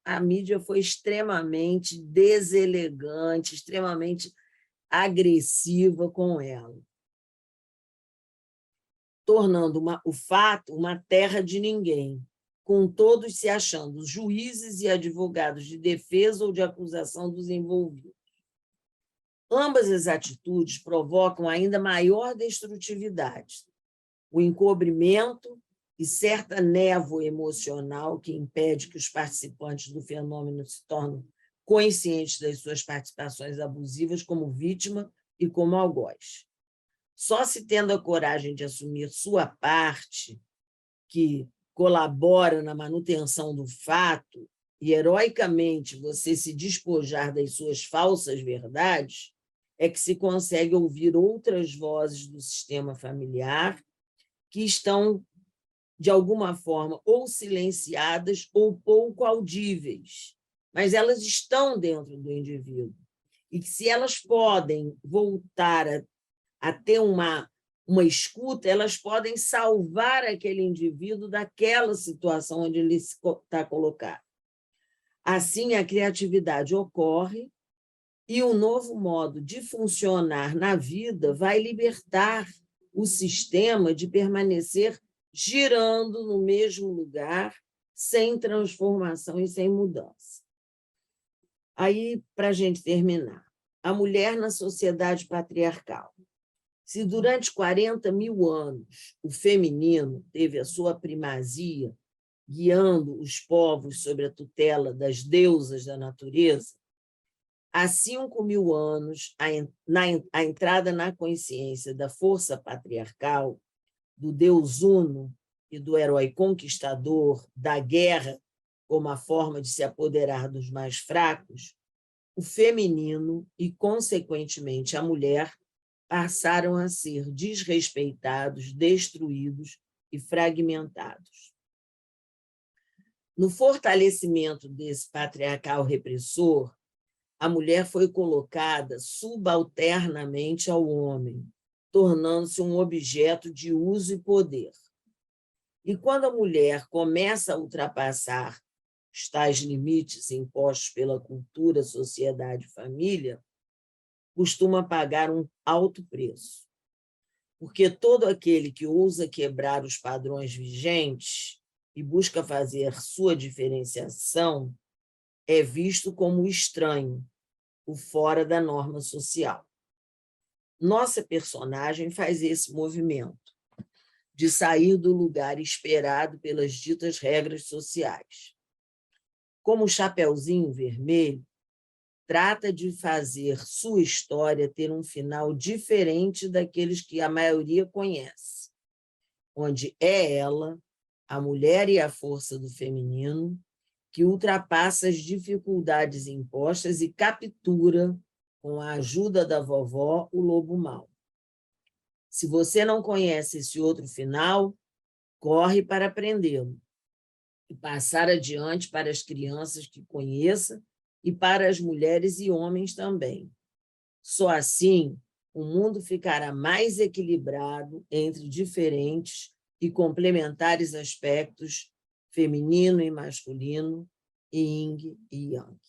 a mídia foi extremamente deselegante, extremamente agressiva com ela, tornando o fato uma terra de ninguém, com todos se achando juízes e advogados de defesa ou de acusação dos envolvidos. Ambas as atitudes provocam ainda maior destrutividade, o encobrimento e certa névoa emocional que impede que os participantes do fenômeno se tornem conscientes das suas participações abusivas como vítima e como algoz. Só se tendo a coragem de assumir sua parte, que colabora na manutenção do fato e, heroicamente, você se despojar das suas falsas verdades, é que se consegue ouvir outras vozes do sistema familiar que estão, de alguma forma, ou silenciadas ou pouco audíveis, mas elas estão dentro do indivíduo. E que, se elas podem voltar a ter uma escuta, elas podem salvar aquele indivíduo daquela situação onde ele está colocado. Assim, a criatividade ocorre e um novo modo de funcionar na vida vai libertar o sistema de permanecer girando no mesmo lugar, sem transformação e sem mudança. Aí, para a gente terminar, a mulher na sociedade patriarcal. Se durante 40.000 anos o feminino teve a sua primazia, guiando os povos sob a tutela das deusas da natureza, há 5.000 anos, a entrada na consciência da força patriarcal, do Deus Uno e do herói conquistador, da guerra como a forma de se apoderar dos mais fracos, o feminino e, consequentemente, a mulher passaram a ser desrespeitados, destruídos e fragmentados. No fortalecimento desse patriarcal repressor, a mulher foi colocada subalternamente ao homem, tornando-se um objeto de uso e poder. E quando a mulher começa a ultrapassar os tais limites impostos pela cultura, sociedade e família, costuma pagar um alto preço. Porque todo aquele que ousa quebrar os padrões vigentes e busca fazer sua diferenciação é visto como o estranho, o fora da norma social. Nossa personagem faz esse movimento de sair do lugar esperado pelas ditas regras sociais. Como o Chapeuzinho Vermelho, trata de fazer sua história ter um final diferente daqueles que a maioria conhece, onde é ela, a mulher e a força do feminino, que ultrapassa as dificuldades impostas e captura, com a ajuda da vovó, o lobo mau. Se você não conhece esse outro final, corre para aprendê-lo e passar adiante para as crianças que conheça e para as mulheres e homens também. Só assim o mundo ficará mais equilibrado entre diferentes e complementares aspectos feminino e masculino, yin e yang.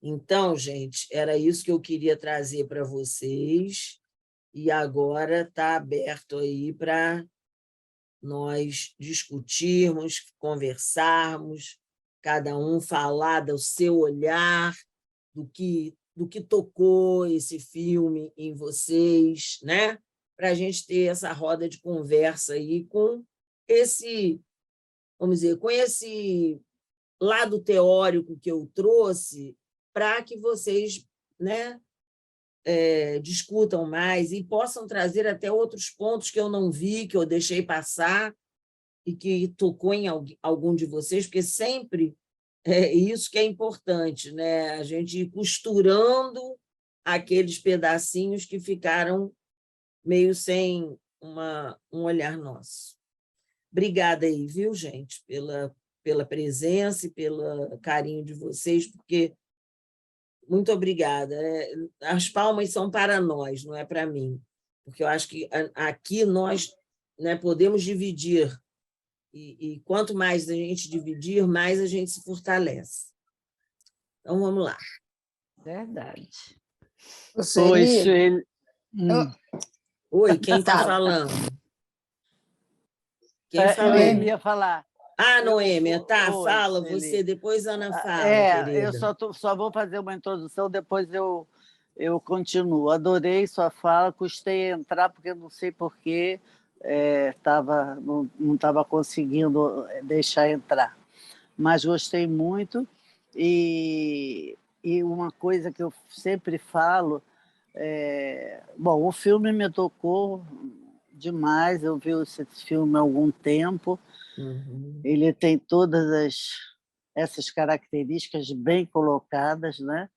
Então, gente, era isso que eu queria trazer para vocês, e agora está aberto aí para nós discutirmos, conversarmos, cada um falar do seu olhar, do que tocou esse filme em vocês, né? Para a gente ter essa roda de conversa aí com esse, vamos dizer, com esse lado teórico que eu trouxe, para que vocês, né, discutam mais e possam trazer até outros pontos que eu não vi, que eu deixei passar e que tocou em algum de vocês, porque sempre é isso que é importante, né? A gente ir costurando aqueles pedacinhos que ficaram meio sem um olhar nosso. Obrigada aí, viu, gente, pela presença e pelo carinho de vocês, porque muito obrigada. As palmas são para nós, não é para mim, porque eu acho que aqui nós, né, podemos dividir, e quanto mais a gente dividir, mais a gente se fortalece. Então, vamos lá. Verdade. Oi, Sueli. Oi, quem está falando? Quem falou? Noêmia ia falar. Noêmia, tá, Oi, fala Sueli. você, depois a Ana fala, querida. Eu só vou fazer uma introdução, depois eu continuo. Adorei sua fala, custei entrar, porque não sei porquê, não estava conseguindo deixar entrar. Mas gostei muito, e uma coisa que eu sempre falo, bom, o filme me tocou demais. Eu vi esse filme há algum tempo. Ele tem todas essas características bem colocadas, né?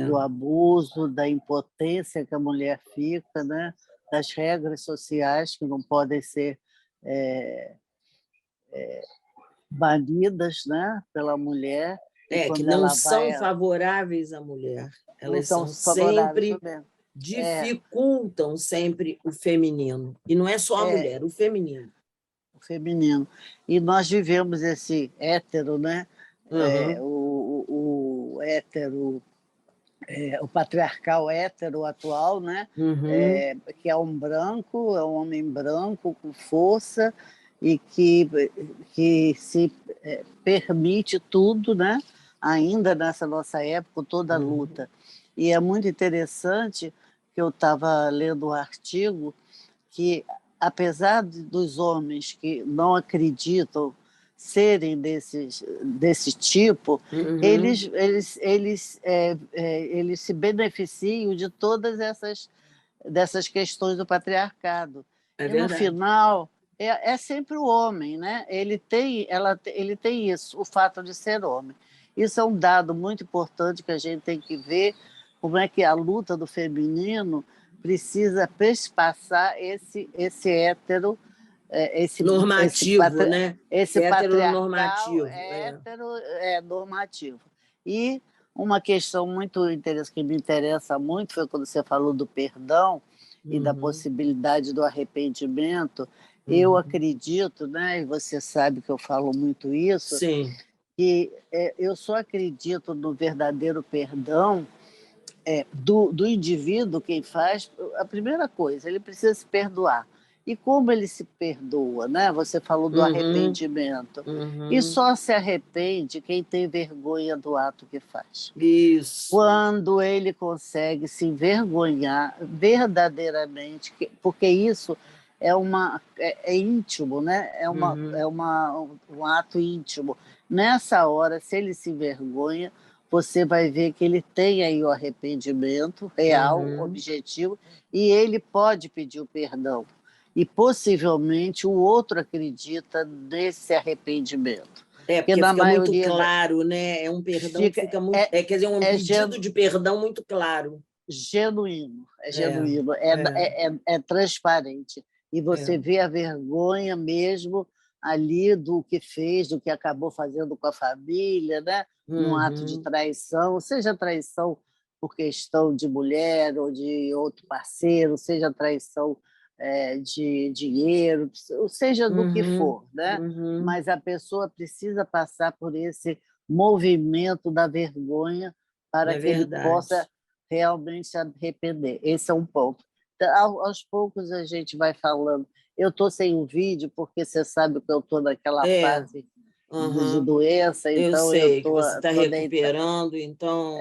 Do abuso, da impotência que a mulher fica, né? Das regras sociais que não podem ser banidas, né? Pela mulher. E que quando não ela são vai, favoráveis à mulher. não Elas são são favoráveis sempre, também. dificultam sempre o feminino. E não é só a mulher, o feminino. O feminino. E nós vivemos esse hétero, né? O hétero, o patriarcal hétero atual, né? Que é um branco, é um homem branco com força e que se permite tudo, né? Ainda nessa nossa época, toda a luta. E é muito interessante que eu estava lendo um artigo que, apesar dos homens que não acreditam serem desse tipo, eles se beneficiam de todas dessas questões do patriarcado. É E, no verdade. final, é sempre o homem, né? Ele tem isso, o fato de ser homem. Isso é um dado muito importante que a gente tem que ver como é que a luta do feminino precisa perspassar esse hétero, normativo, né? esse patriarcal Heteronormativo. normativo. E uma questão muito interessante, que me interessa muito, foi quando você falou do perdão e da possibilidade do arrependimento. Eu acredito, né, e você sabe que eu falo muito isso, Sim. que eu só acredito no verdadeiro perdão do indivíduo. Quem faz, a primeira coisa, ele precisa se perdoar. E como ele se perdoa, né? Você falou do arrependimento. E só se arrepende quem tem vergonha do ato que faz. Isso. Quando ele consegue se envergonhar verdadeiramente, porque isso é íntimo, né? Um ato íntimo. Nessa hora, se ele se envergonha, você vai ver que ele tem aí o arrependimento real, objetivo, e ele pode pedir o perdão. E possivelmente o outro acredita nesse arrependimento. Porque na fica muito maioria claro, né? É um perdão que fica muito. Quer dizer, um pedido de perdão muito claro. Genuíno, genuíno, é transparente. E você vê a vergonha mesmo ali do que fez, do que acabou fazendo com a família, né? Num ato de traição, seja traição por questão de mulher ou de outro parceiro, seja traição de dinheiro, seja do que for, né? Mas a pessoa precisa passar por esse movimento da vergonha para que ele possa realmente se arrepender. Esse é um ponto. Então, aos poucos a gente vai falando. Eu estou sem o vídeo porque você sabe que eu estou naquela fase de doença, eu então sei que você está recuperando, então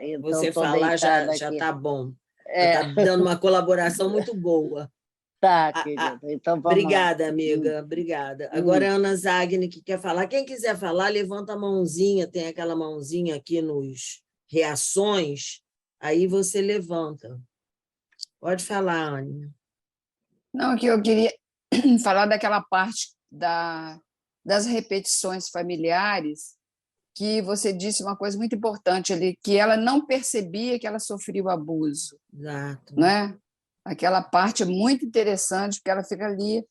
então você falar já está bom. Está dando uma colaboração muito boa. Tá, querida. Então vamos Obrigada, lá. amiga. Obrigada. Agora a Ana Zagni que quer falar. Quem quiser falar, levanta a mãozinha, tem aquela mãozinha aqui nos reações, aí você levanta. Pode falar, Ana. Não, que eu queria falar daquela parte das repetições familiares, que você disse uma coisa muito importante ali, que ela não percebia que ela sofria o abuso. Exato. Né? Aquela parte é muito interessante, porque ela fica ali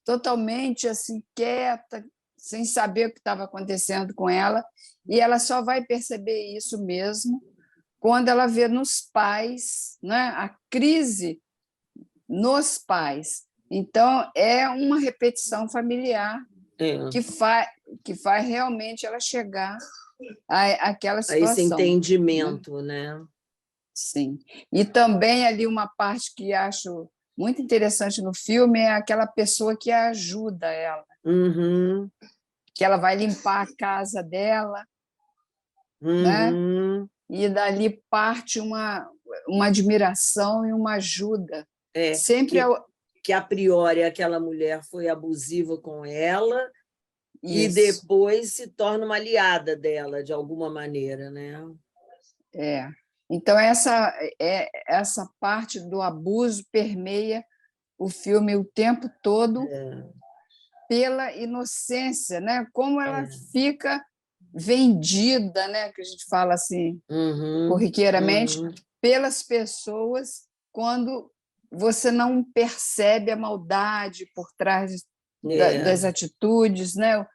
totalmente assim, quieta, sem saber o que estava acontecendo com ela, e ela só vai perceber isso mesmo quando ela vê nos pais, né, a crise nos pais. Então, é uma repetição familiar que faz realmente ela chegar àquela A situação. esse entendimento, né? Sim. E também ali uma parte que acho muito interessante no filme é aquela pessoa que ajuda ela, que ela vai limpar a casa dela, né? E dali parte uma admiração e uma ajuda. Sempre que a priori aquela mulher foi abusiva com ela. Isso. E depois se torna uma aliada dela, de alguma maneira, né? Então, essa parte do abuso permeia o filme o tempo todo É, pela inocência, né? Como ela é. fica vendida, né? Que a gente fala assim, Uhum, corriqueiramente, uhum. pelas pessoas quando você não percebe a maldade por trás das É, atitudes, né?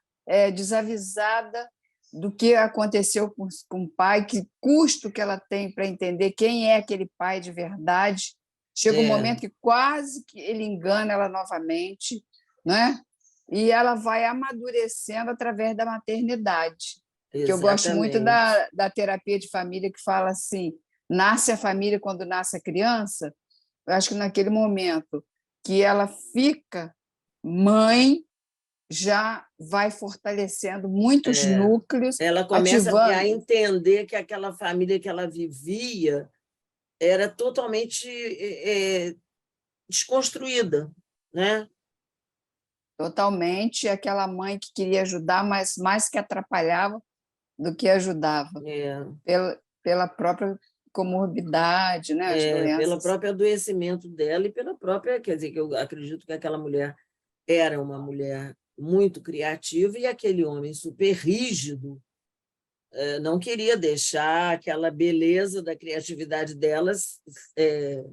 Desavisada do que aconteceu com o pai, que custo que ela tem para entender quem é aquele pai de verdade. Chega um é, momento que quase que ele engana ela novamente, né? E ela vai amadurecendo através da maternidade, que eu gosto muito exatamente. da terapia de família, que fala assim, nasce a família quando nasce a criança. Eu acho que naquele momento que ela fica mãe, já vai fortalecendo muitos É. núcleos, Ela começa a ativando. entender que aquela família que ela vivia era totalmente desconstruída, né? Totalmente aquela mãe que queria ajudar, mas mais que atrapalhava do que ajudava, É, pela própria comorbidade, né? As pelo doenças. próprio adoecimento dela e pela própria, quer dizer, que eu acredito que aquela mulher era uma mulher muito criativa e aquele homem super rígido não queria deixar aquela beleza da criatividade delas. Olha,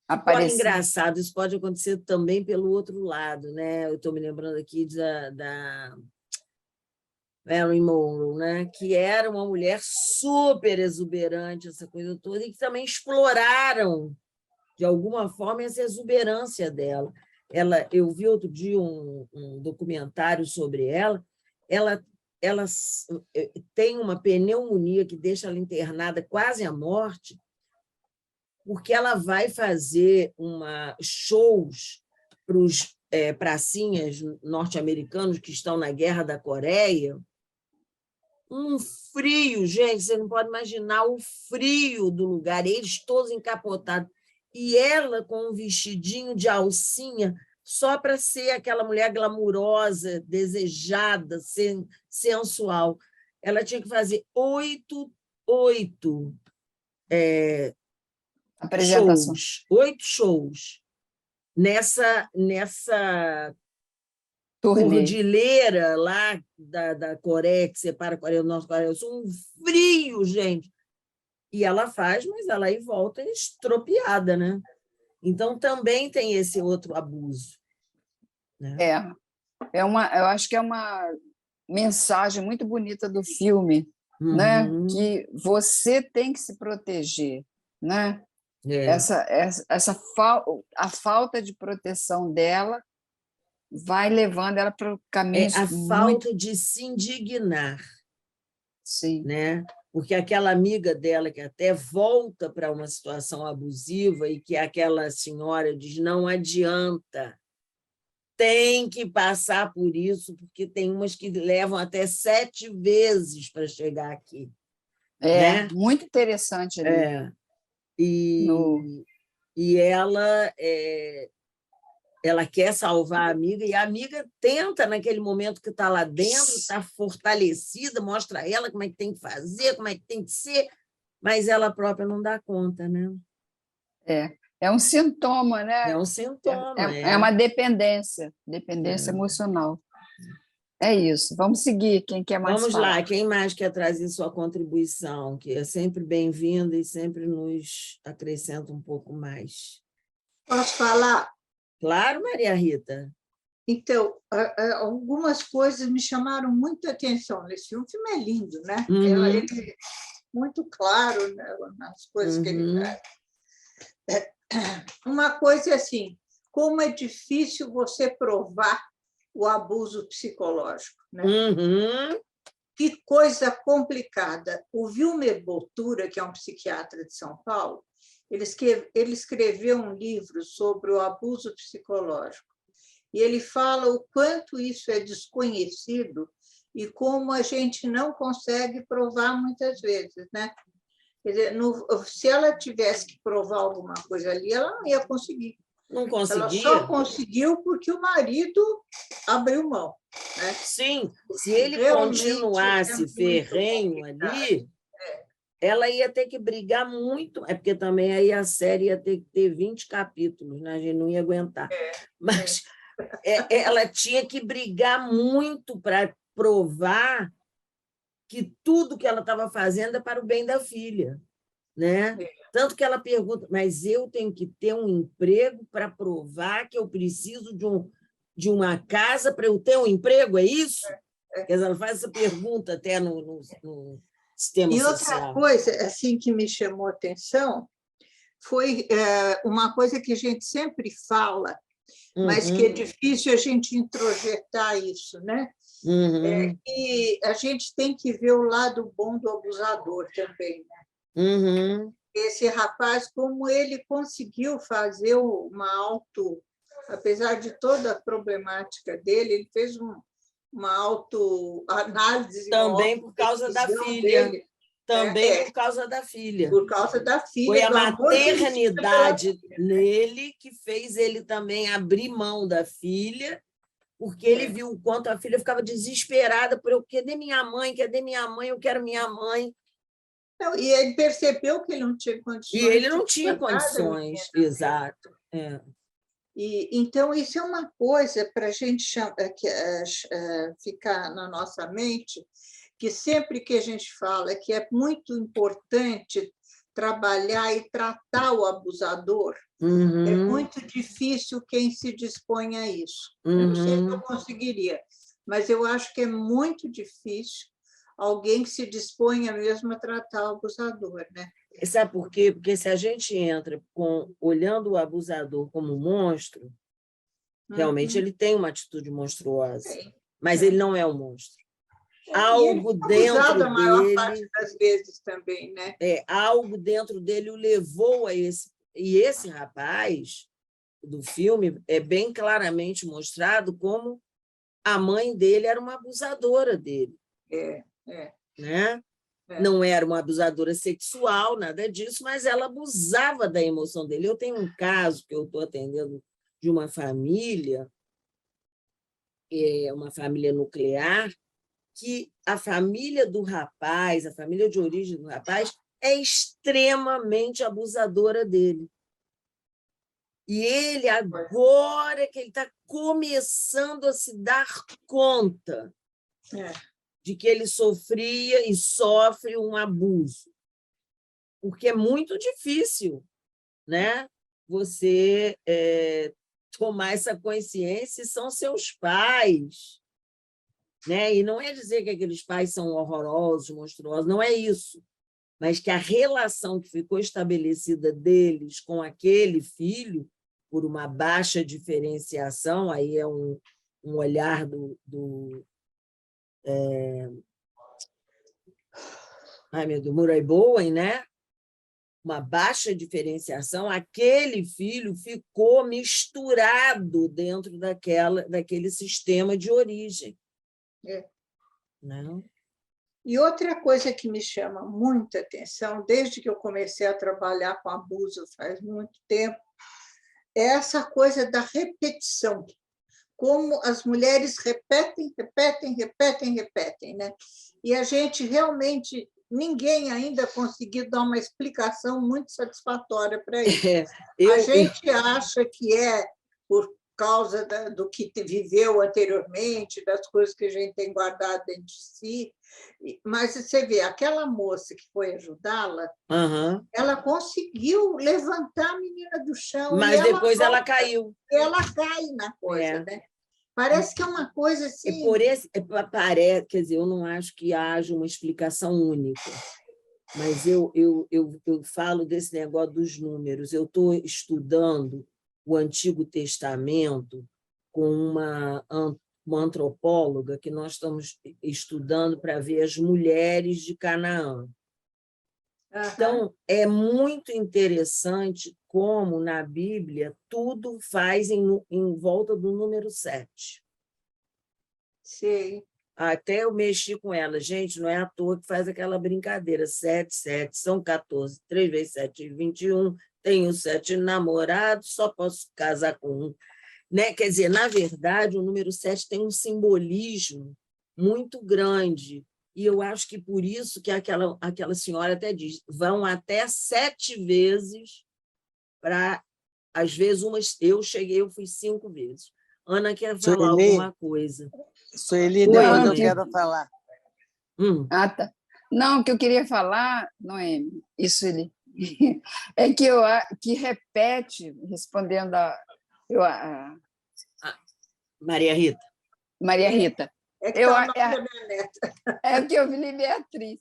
Aparecer. engraçado, isso pode acontecer também pelo outro lado, né? Eu estou me lembrando aqui da Marilyn Monroe, né? Que era uma mulher super exuberante, essa coisa toda, e que também exploraram, de alguma forma, essa exuberância dela. Eu vi outro dia um documentário sobre ela, ela tem uma pneumonia que deixa ela internada quase à morte, porque ela vai fazer shows para os pracinhas norte-americanos que estão na Guerra da Coreia. Um frio, gente, você não pode imaginar o frio do lugar, eles todos encapotados. E ela com um vestidinho de alcinha, só para ser aquela mulher glamurosa, desejada, sensual. Ela tinha que fazer oito Apresentação. shows, 8 shows nessa Turnê. cordilheira lá da Coreia, que separa a Coreia do Norte e a Coreia do Sul, um frio, gente. E ela faz, mas ela aí volta estropiada, né? Então, também tem esse outro abuso. Né? Eu acho que é uma mensagem muito bonita do filme, né? Uhum. Que você tem que se proteger, né? É. A falta de proteção dela vai levando ela para É caminhos a muito. falta de se indignar, Sim, né? Porque aquela amiga dela que até volta para uma situação abusiva e que aquela senhora diz não adianta, tem que passar por isso, porque tem umas que levam até 7 vezes para chegar aqui, né? muito interessante ali. É. No, E ela quer salvar a amiga, e a amiga tenta, naquele momento que está lá dentro, está fortalecida, mostra a ela como é que tem que fazer, como é que tem que ser, mas ela própria não dá conta, né? é um sintoma, É né? um sintoma, É uma dependência emocional. É isso. Vamos seguir. Quem quer mais Vamos falar? lá, quem mais quer trazer sua contribuição, que é sempre bem-vinda e sempre nos acrescenta um pouco mais. Posso falar? Claro, Maria Rita. Então, algumas coisas me chamaram muita atenção nesse filme. O filme é lindo, né? Uhum. Ele é muito claro, né, nas coisas que ele faz. Uma coisa é assim, como é difícil você provar o abuso psicológico, né? Uhum. Que coisa complicada. O Vilmer Botura, que é um psiquiatra de São Paulo, ele escreveu um livro sobre o abuso psicológico. E ele fala o quanto isso é desconhecido e como a gente não consegue provar muitas vezes, né? Quer dizer, se ela tivesse que provar alguma coisa ali, ela não ia conseguir. Não Ela conseguia? só conseguiu porque o marido abriu mão. Né? Sim, se ele Realmente continuasse muito ferrenho complicado. ali, ela ia ter que brigar muito, é porque também aí a série ia ter que ter 20 capítulos, né? A gente não ia aguentar. Mas ela tinha que brigar muito para provar que tudo que ela estava fazendo é para o bem da filha, né? Tanto que ela pergunta, mas eu tenho que ter um emprego para provar que eu preciso de uma casa para eu ter um emprego, é isso? Quer dizer, ela faz essa pergunta até no sistema e social. outra coisa assim, que me chamou a atenção foi uma coisa que a gente sempre fala, mas que é difícil a gente introjetar isso, né? E a gente tem que ver o lado bom do abusador também, né? Esse rapaz, como ele conseguiu fazer apesar de toda a problemática dele, ele fez uma autoanálise, também por causa da filha. Dele. Também por causa da filha. Por causa da filha. Foi a maternidade nele que fez ele também abrir mão da filha, porque ele viu o quanto a filha ficava desesperada por eu cadê minha mãe, eu quero minha mãe. Não, e ele percebeu que ele não tinha condições. E ele não tinha condições, exato. E, então, isso é uma coisa para a gente ficar na nossa mente, que sempre que a gente fala que é muito importante trabalhar e tratar o abusador, é muito difícil quem se dispõe a isso. Eu não sei se eu conseguiria, mas eu acho que é muito difícil alguém que se disponha mesmo a tratar o abusador, né? Sabe por quê? Porque se a gente entra olhando o abusador como um monstro, realmente ele tem uma atitude monstruosa, mas ele não é um monstro. Algo dentro dele... a maior parte das vezes também, né? Algo dentro dele o levou a esse... E esse rapaz do filme é bem claramente mostrado como a mãe dele era uma abusadora dele. Né? Não era uma abusadora sexual, nada disso, mas ela abusava da emoção dele. Eu tenho um caso que eu estou atendendo de uma família nuclear, que a família do rapaz, a família de origem do rapaz, é extremamente abusadora dele. E ele, agora que ele está começando a se dar conta de que ele sofria e sofre um abuso. Porque é muito difícil, né? Você tomar essa consciência, e são seus pais. Né? E não é dizer que aqueles pais são horrorosos, monstruosos, não é isso. Mas que a relação que ficou estabelecida deles com aquele filho, por uma baixa diferenciação, aí é um olhar do Murray Bowen, né? Uma baixa diferenciação, aquele filho ficou misturado dentro daquele sistema de origem. Não? E outra coisa que me chama muita atenção, desde que eu comecei a trabalhar com abuso faz muito tempo, é essa coisa da repetição. Como as mulheres repetem, né? E a gente realmente, ninguém ainda conseguiu dar uma explicação muito satisfatória para isso. A gente acha que é por causa do que viveu anteriormente, das coisas que a gente tem guardado dentro de si, mas você vê, aquela moça que foi ajudá-la, ela conseguiu levantar a menina do chão. Mas depois ela caiu. Ela cai na coisa, né? Parece que é uma coisa assim... Quer dizer, eu não acho que haja uma explicação única, mas eu falo desse negócio dos números. Eu estou estudando o Antigo Testamento com uma antropóloga que nós estamos estudando para ver as mulheres de Canaã. Então, é muito interessante como, na Bíblia, tudo faz em volta do número 7. Sim. Até eu mexi com ela. Gente, não é à toa que faz aquela brincadeira. 7, 7, são 14. 3 vezes 7, 21. Tenho 7 namorados, só posso casar com um. Né? Quer dizer, na verdade, o número 7 tem um simbolismo muito grande. e eu acho que por isso que aquela senhora até diz, vão até 7 vezes para, às vezes, eu fui 5 vezes. Ana quer falar alguma coisa. Sueli, Oi, depois eu Ana. quero falar. Ah, tá. Não, o que eu queria falar, Noemi, isso ele é que repete, respondendo a Maria Rita. Maria Rita. É que está o nome da minha neta. É o que eu li, Beatriz.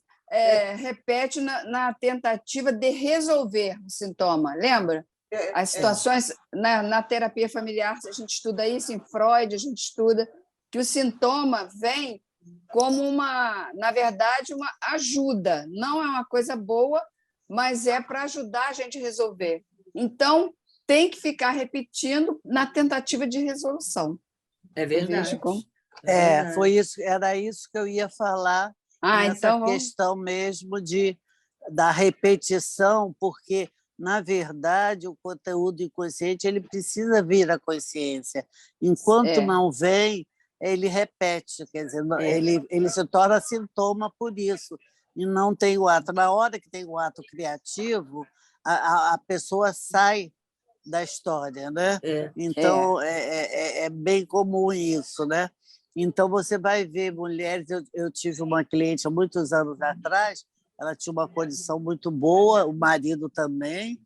Repete na tentativa de resolver o sintoma, lembra? As situações na terapia familiar, a gente estuda isso, em Freud, a gente estuda que o sintoma vem como na verdade, uma ajuda. Não é uma coisa boa, mas é para ajudar a gente a resolver. Então, tem que ficar repetindo na tentativa de resolução. É verdade. Era isso que eu ia falar, nessa então questão mesmo da repetição, porque, na verdade, o conteúdo inconsciente ele precisa vir à consciência. Enquanto não vem, ele repete, quer dizer, ele se torna sintoma por isso, e não tem o ato. Na hora que tem o ato criativo, a pessoa sai da história, né? Então, é bem comum isso, né? Então, você vai ver mulheres... Eu tive uma cliente há muitos anos atrás, ela tinha uma condição muito boa, o marido também,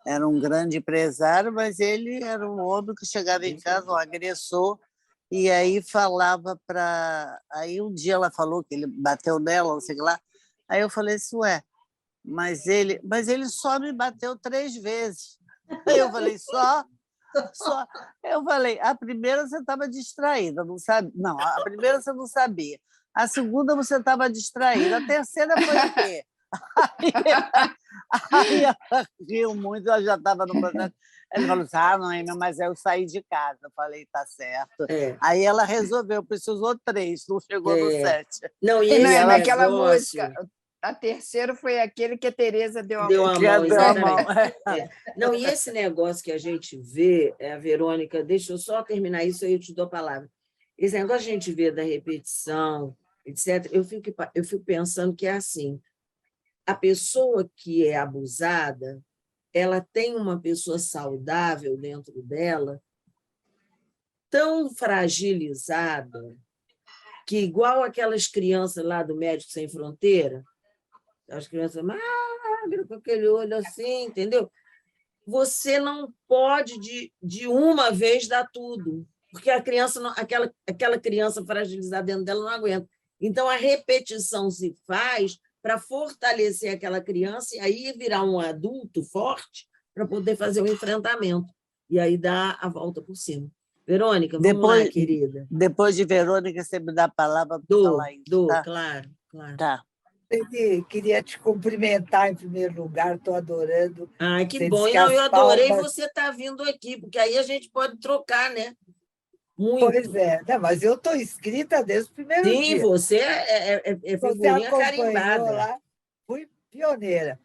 era um grande empresário, mas ele era um homem que chegava em casa, um agressor, e aí falava para... Aí um dia ela falou que ele bateu nela, não sei o que lá. Aí eu falei assim, mas ele só me bateu 3 vezes. Aí eu falei, só? Eu falei, a primeira você estava distraída, não sabe? Não, a primeira você não sabia. A segunda você estava distraída. A terceira foi o quê? Aí ela riu muito, ela já estava no processo. Ele falou assim, Noemi, mas eu saí de casa. Eu falei, tá certo. Aí ela resolveu, precisou 3, não chegou no 7. Não, e naquela música, a terceira foi aquele que a Tereza deu a mão. Exatamente. Não, e esse negócio que a gente vê, a Verônica, deixa eu só terminar isso, aí eu te dou a palavra. Esse negócio que a gente vê da repetição, etc., eu fico pensando que é assim, a pessoa que é abusada, ela tem uma pessoa saudável dentro dela, tão fragilizada, que igual aquelas crianças lá do Médicos Sem Fronteira, as crianças magras, com aquele olho assim, entendeu? Você não pode, de uma vez, dar tudo, porque a criança, aquela criança fragilizada dentro dela não aguenta. Então, a repetição se faz para fortalecer aquela criança e aí virar um adulto forte para poder fazer o enfrentamento. E aí dar a volta por cima. Verônica, vamos lá, querida. Depois de Verônica, você me dá a palavra para falar isso. Tá? Claro. Tá. Queria te cumprimentar em primeiro lugar, estou adorando. Que bom. Eu adorei você estar vindo aqui, porque aí a gente pode trocar, né? Muito. Pois é, não, mas eu estou inscrita desde o primeiro dia. Sim, você é figurinha carimbada. Lá, fui pioneira.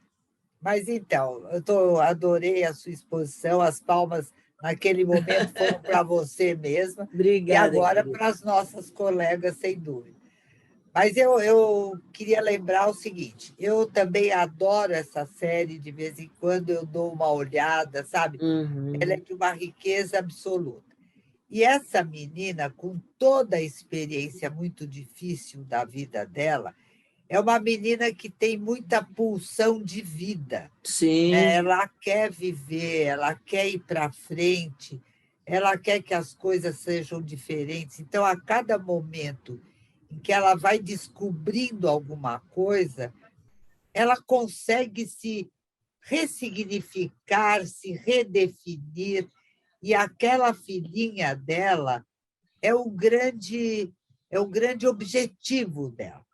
Mas então, adorei a sua exposição, as palmas naquele momento foram para você mesma. Obrigada. E agora para as nossas colegas, sem dúvida. Mas eu queria lembrar o seguinte, eu também adoro essa série, de vez em quando eu dou uma olhada, sabe? Ela é de uma riqueza absoluta. E essa menina, com toda a experiência muito difícil da vida dela, é uma menina que tem muita pulsão de vida. Sim. Ela quer viver, ela quer ir para frente, ela quer que as coisas sejam diferentes. Então, a cada momento em que ela vai descobrindo alguma coisa, ela consegue se ressignificar, se redefinir, e aquela filhinha dela é o grande objetivo dela,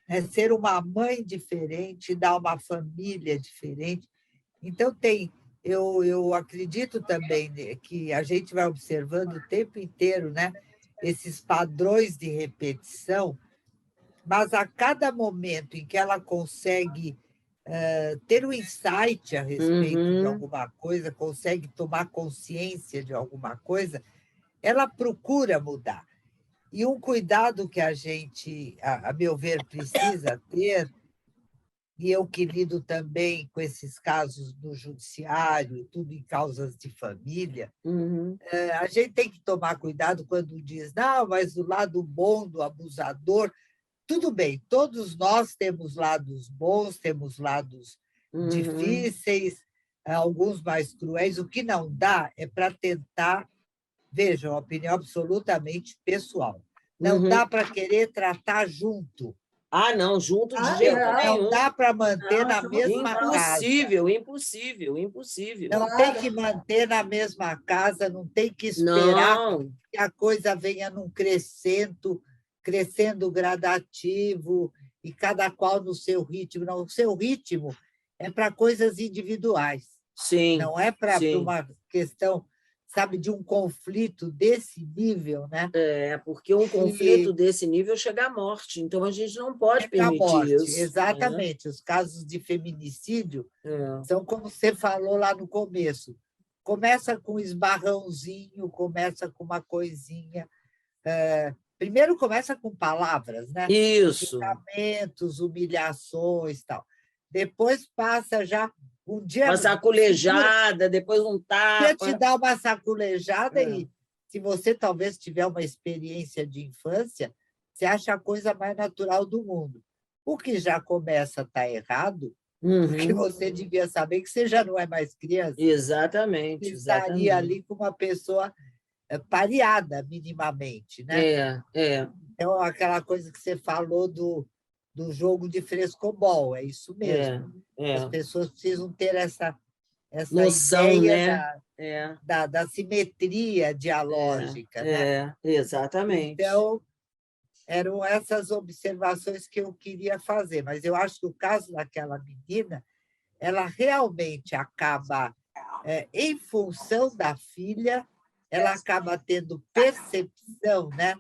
é ser uma mãe diferente, dar uma família diferente. Então, eu acredito também que a gente vai observando o tempo inteiro, né, esses padrões de repetição, mas a cada momento em que ela consegue ter um insight a respeito de alguma coisa, consegue tomar consciência de alguma coisa, ela procura mudar. E um cuidado que a gente, a meu ver, precisa ter, e eu que lido também com esses casos no judiciário, tudo em causas de família, a gente tem que tomar cuidado quando diz, não, mas o lado bom do abusador, tudo bem, todos nós temos lados bons, temos lados difíceis, alguns mais cruéis, o que não dá é para tentar, veja, uma opinião absolutamente pessoal, não dá para querer tratar junto. Ah, não, junto de jeito nenhum. Não dá para manter na mesma casa. Impossível. Não tem que manter na mesma casa, não tem que esperar que a coisa venha num crescendo gradativo, e cada qual no seu ritmo. Não, o seu ritmo é para coisas individuais. Sim. Não é para uma questão, sabe, de um conflito desse nível, né? Porque um conflito desse nível chega à morte, então a gente não pode permitir isso. Exatamente. Os casos de feminicídio são como você falou lá no começo. Começa com um esbarrãozinho, começa com uma coisinha. Primeiro começa com palavras, né? Isso. Xingamentos, humilhações, tal. Depois passa já um dia... Uma saculejada, depois um tapa. Te dá uma saculejada e, se você talvez tiver uma experiência de infância, você acha a coisa mais natural do mundo. O que já começa a estar errado, porque você devia saber que você já não é mais criança. Exatamente. Você estaria ali com uma pessoa pareada, minimamente, né? Então, aquela coisa que você falou do jogo de frescobol, é isso mesmo. As pessoas precisam ter essa noção, ideia, né? da simetria dialógica. Né? Exatamente. Então, eram essas observações que eu queria fazer, mas eu acho que o caso daquela menina, ela realmente acaba, em função da filha, ela acaba tendo percepção, né?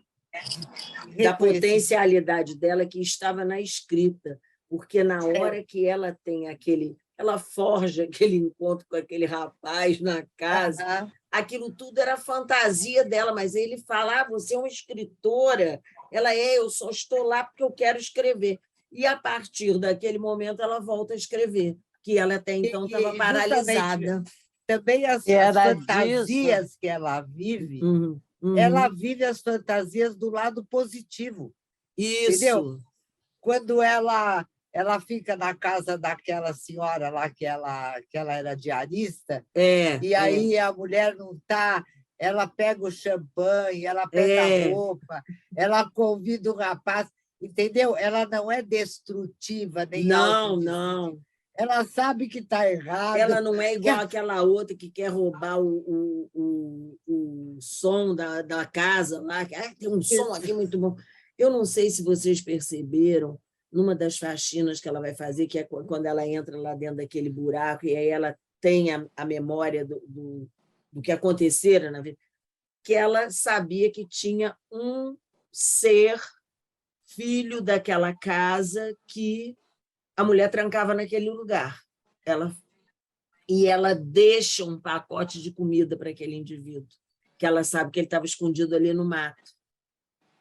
Da potencialidade dela que estava na escrita, porque na hora que ela tem ela forja aquele encontro com aquele rapaz na casa, aquilo tudo era fantasia dela, mas ele fala, você é uma escritora, eu só estou lá porque eu quero escrever. E, a partir daquele momento, ela volta a escrever, que ela até então estava paralisada. Também as fantasias que ela vive, ela vive as fantasias do lado positivo. Isso. Entendeu? Quando ela fica na casa daquela senhora lá, que ela era diarista, e aí a mulher não está, ela pega o champanhe, ela pega a roupa, ela convida o rapaz, entendeu? Ela não é destrutiva, nem não. Ela sabe que está errado. Ela não é igual aquela outra que quer roubar o som da casa lá. Tem um som aqui muito bom. Eu não sei se vocês perceberam, numa das faxinas que ela vai fazer, que é quando ela entra lá dentro daquele buraco, e aí ela tem a memória do que acontecera na vida, que ela sabia que tinha um ser filho daquela casa que a mulher trancava naquele lugar. E ela deixa um pacote de comida para aquele indivíduo, que ela sabe que ele estava escondido ali no mato.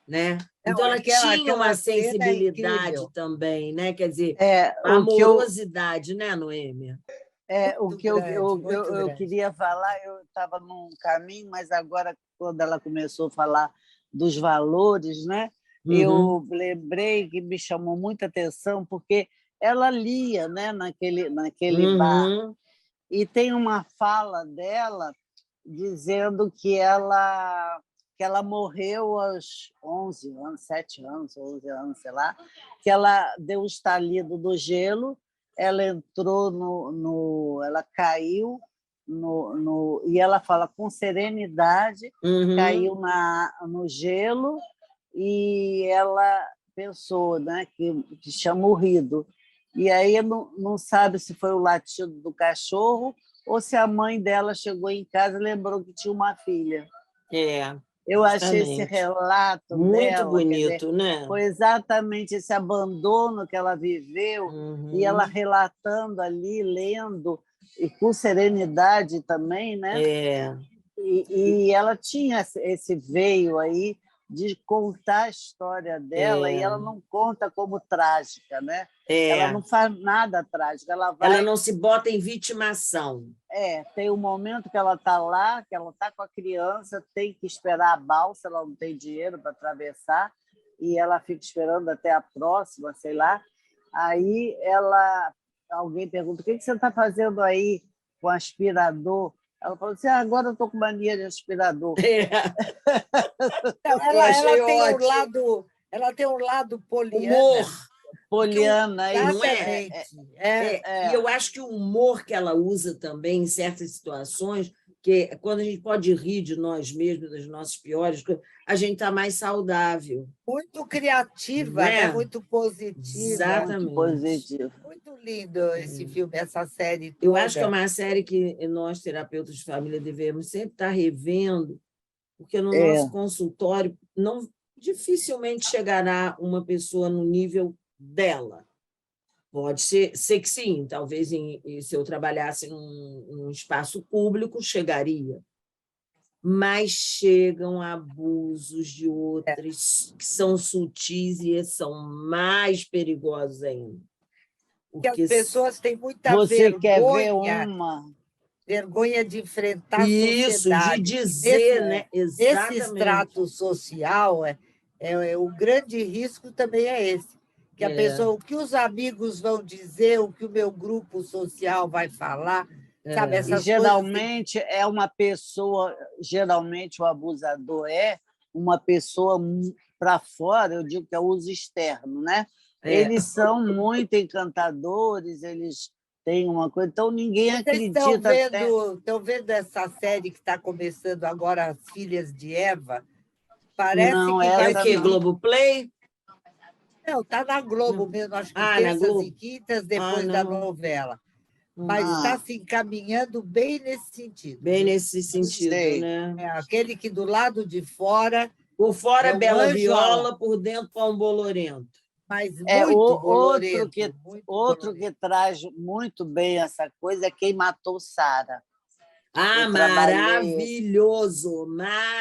Né? Então, ela tinha uma sensibilidade também, né? Quer dizer, a amorosidade, né, Noêmia? O que eu queria falar, eu estava num caminho, mas agora, quando ela começou a falar dos valores, né, eu lembrei que me chamou muita atenção, porque ela lia, né, naquele bar, e tem uma fala dela dizendo que ela morreu aos 11 anos, 7 anos, 11 anos, sei lá, que ela deu um estalido do gelo, ela entrou ela caiu e ela fala com serenidade, caiu no gelo e ela pensou, né, que tinha morrido. E aí não sabe se foi o latido do cachorro ou se a mãe dela chegou em casa e lembrou que tinha uma filha. Eu achei esse relato muito dela, bonito, né? Foi exatamente esse abandono que ela viveu, e ela relatando ali, lendo, e com serenidade também, né? E ela tinha esse veio aí de contar a história dela, e ela não conta como trágica, né? Ela não faz nada trágico, ela não se bota em vitimação. Tem um momento que ela está lá, que ela está com a criança, tem que esperar a balsa, ela não tem dinheiro para atravessar, e ela fica esperando até a próxima, sei lá. Aí alguém pergunta: o que você está fazendo aí com aspirador? Ela falou assim: agora eu estou com mania de aspirador. Ela tem um lado poliana. Humor. Poliana, não é? E eu acho que o humor que ela usa também em certas situações, que quando a gente pode rir de nós mesmos, das nossas piores coisas, a gente está mais saudável. Muito criativa, né? Muito positiva. Exatamente. Muito positivo. Muito lindo esse filme, essa série toda. Eu acho que é uma série que nós, terapeutas de família, devemos sempre estar revendo, porque no nosso consultório dificilmente chegará uma pessoa no nível dela. Pode ser que sim, talvez se eu trabalhasse num espaço público, chegaria. Mas chegam abusos de outras que são sutis e são mais perigosos ainda. Porque as pessoas têm muita vergonha. Você quer ver vergonha de enfrentar a sociedade. Isso, de dizer, né? Exatamente. Esse extrato social, o grande risco também é esse. Que a pessoa, o que os amigos vão dizer, o que o meu grupo social vai falar, sabe? Essas geralmente é uma pessoa, geralmente o abusador é uma pessoa para fora, eu digo que é o uso externo, né? Eles são muito encantadores, eles têm uma coisa, então ninguém acredita. Estão vendo essa série que está começando agora, As Filhas de Eva? Parece não, que vai ser Globoplay? Não, está na Globo mesmo, acho que terças e quintas depois da novela. Mas está se encaminhando bem nesse sentido. Bem nesse sentido, né? Aquele que do lado de fora... Por fora, Bela Viola, por dentro, Pão Bolorento. Mas muito bolorento. Outro que traz muito bem essa coisa é Quem Matou Sara. Maravilhoso!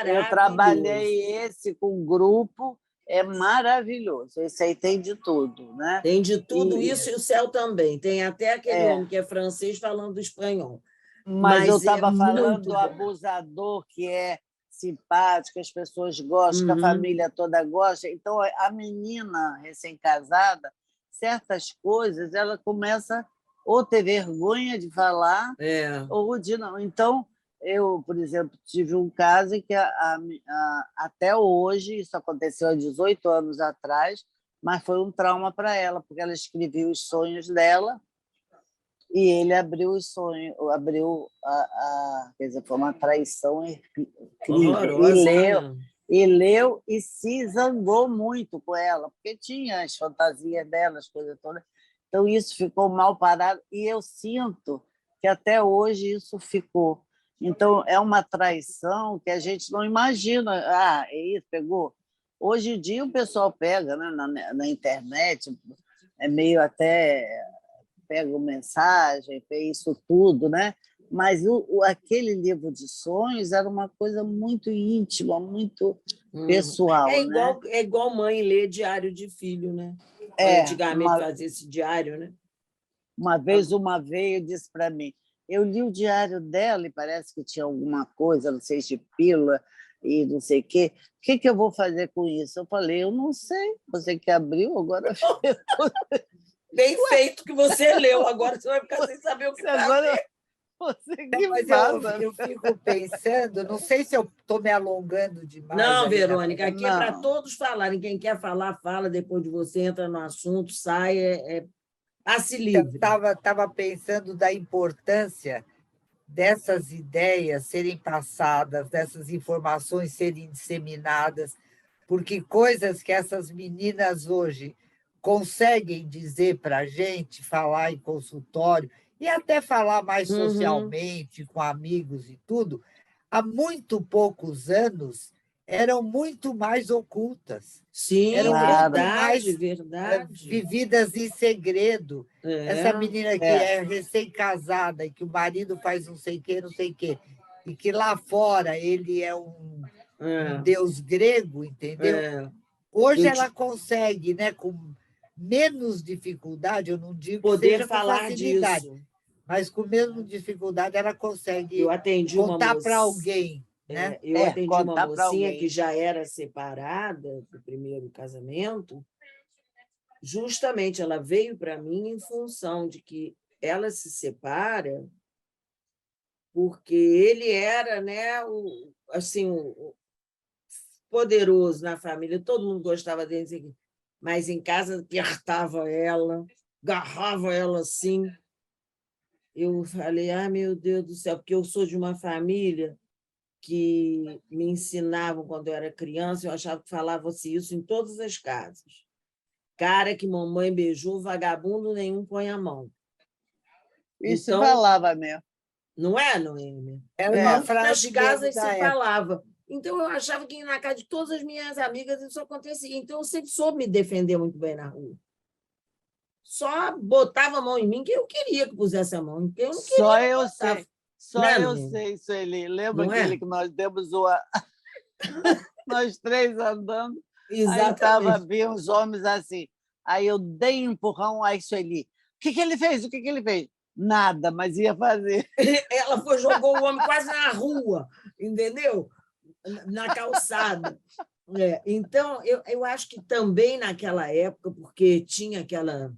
Eu trabalhei esse com um grupo, é maravilhoso. Esse aí tem de tudo, né? Tem de tudo isso e o céu também. Tem até aquele homem que é francês falando espanhol. Mas eu estava falando do abusador, que é simpático, as pessoas gostam, que a família toda gosta. Então, a menina recém-casada, certas coisas, ela começa ou ter vergonha de falar, ou de não. Então, eu, por exemplo, tive um caso em que até hoje, isso aconteceu há 18 anos atrás, mas foi um trauma para ela, porque ela escrevia os sonhos dela e ele abriu os sonhos, quer dizer, foi uma traição incrível. E leu e se zangou muito com ela, porque tinha as fantasias dela, as coisas todas. Então, isso ficou mal parado e eu sinto que até hoje isso ficou. Então, é uma traição que a gente não imagina. Isso, pegou. Hoje em dia, o pessoal pega, né, na internet, é meio até... pega mensagem, fez isso tudo, né? Mas aquele livro de sonhos era uma coisa muito íntima, muito pessoal. É igual mãe ler diário de filho, né? Antigamente fazia esse diário, né? Uma vez uma veio e disse para mim, eu li o diário dela e parece que tinha alguma coisa, não sei, de pílula e não sei o quê. O que eu vou fazer com isso? Eu falei, eu não sei. Você que abriu, agora... Bem feito que você leu, agora você vai ficar sem saber o que fazer. Eu fico pensando, não sei se eu estou me alongando demais. Não, Verônica, aqui é para todos falarem. Quem quer falar, fala, depois de você entra no assunto, sai, passe livre. Eu estava pensando da importância dessas ideias serem passadas, dessas informações serem disseminadas, porque coisas que essas meninas hoje conseguem dizer para a gente, falar em consultório, e até falar mais socialmente, com amigos e tudo, há muito poucos anos eram muito mais ocultas. Sim, eram verdade. Vividas em segredo. Essa menina que é recém-casada e que o marido faz não sei o quê, e que lá fora ele é um um deus grego, entendeu? Hoje ela consegue, né, com menos dificuldade, eu não digo que poder seja com falar facilidade, disso. mas com menos dificuldade ela consegue Eu atendi uma contar para moça. alguém, né? Eu atendi uma contar pra mocinha alguém. que já era separada do primeiro casamento. Justamente ela veio para mim em função de que ela se separa porque ele era, né, assim, o poderoso na família, todo mundo gostava dele, mas em casa apertava ela, agarrava ela assim. Eu falei, meu Deus do céu, porque eu sou de uma família que me ensinavam quando eu era criança, eu achava que falava-se isso em todas as casas. Cara que mamãe beijou, vagabundo nenhum põe a mão. Isso Então, falava mesmo. não é, Noêmia? Era uma Nas frase casas mesmo da se época. falava. Então, eu achava que na casa de todas as minhas amigas isso acontecia. Então, eu sempre soube me defender muito bem na rua. Só botava a mão em mim que eu queria que pusesse a mão. Eu não queria Só que eu botava. sei. Só Né, eu Noêmia? sei, Sueli. Lembra Não aquele é? que nós demos nós três andando? Aí Exatamente. vi uns homens assim. Aí eu dei um empurrão, aí Sueli, o que ele fez? O que ele fez? Nada, mas ia fazer. Ela jogou o homem quase na rua, entendeu? Na calçada. Então, eu acho que também naquela época, porque tinha aquela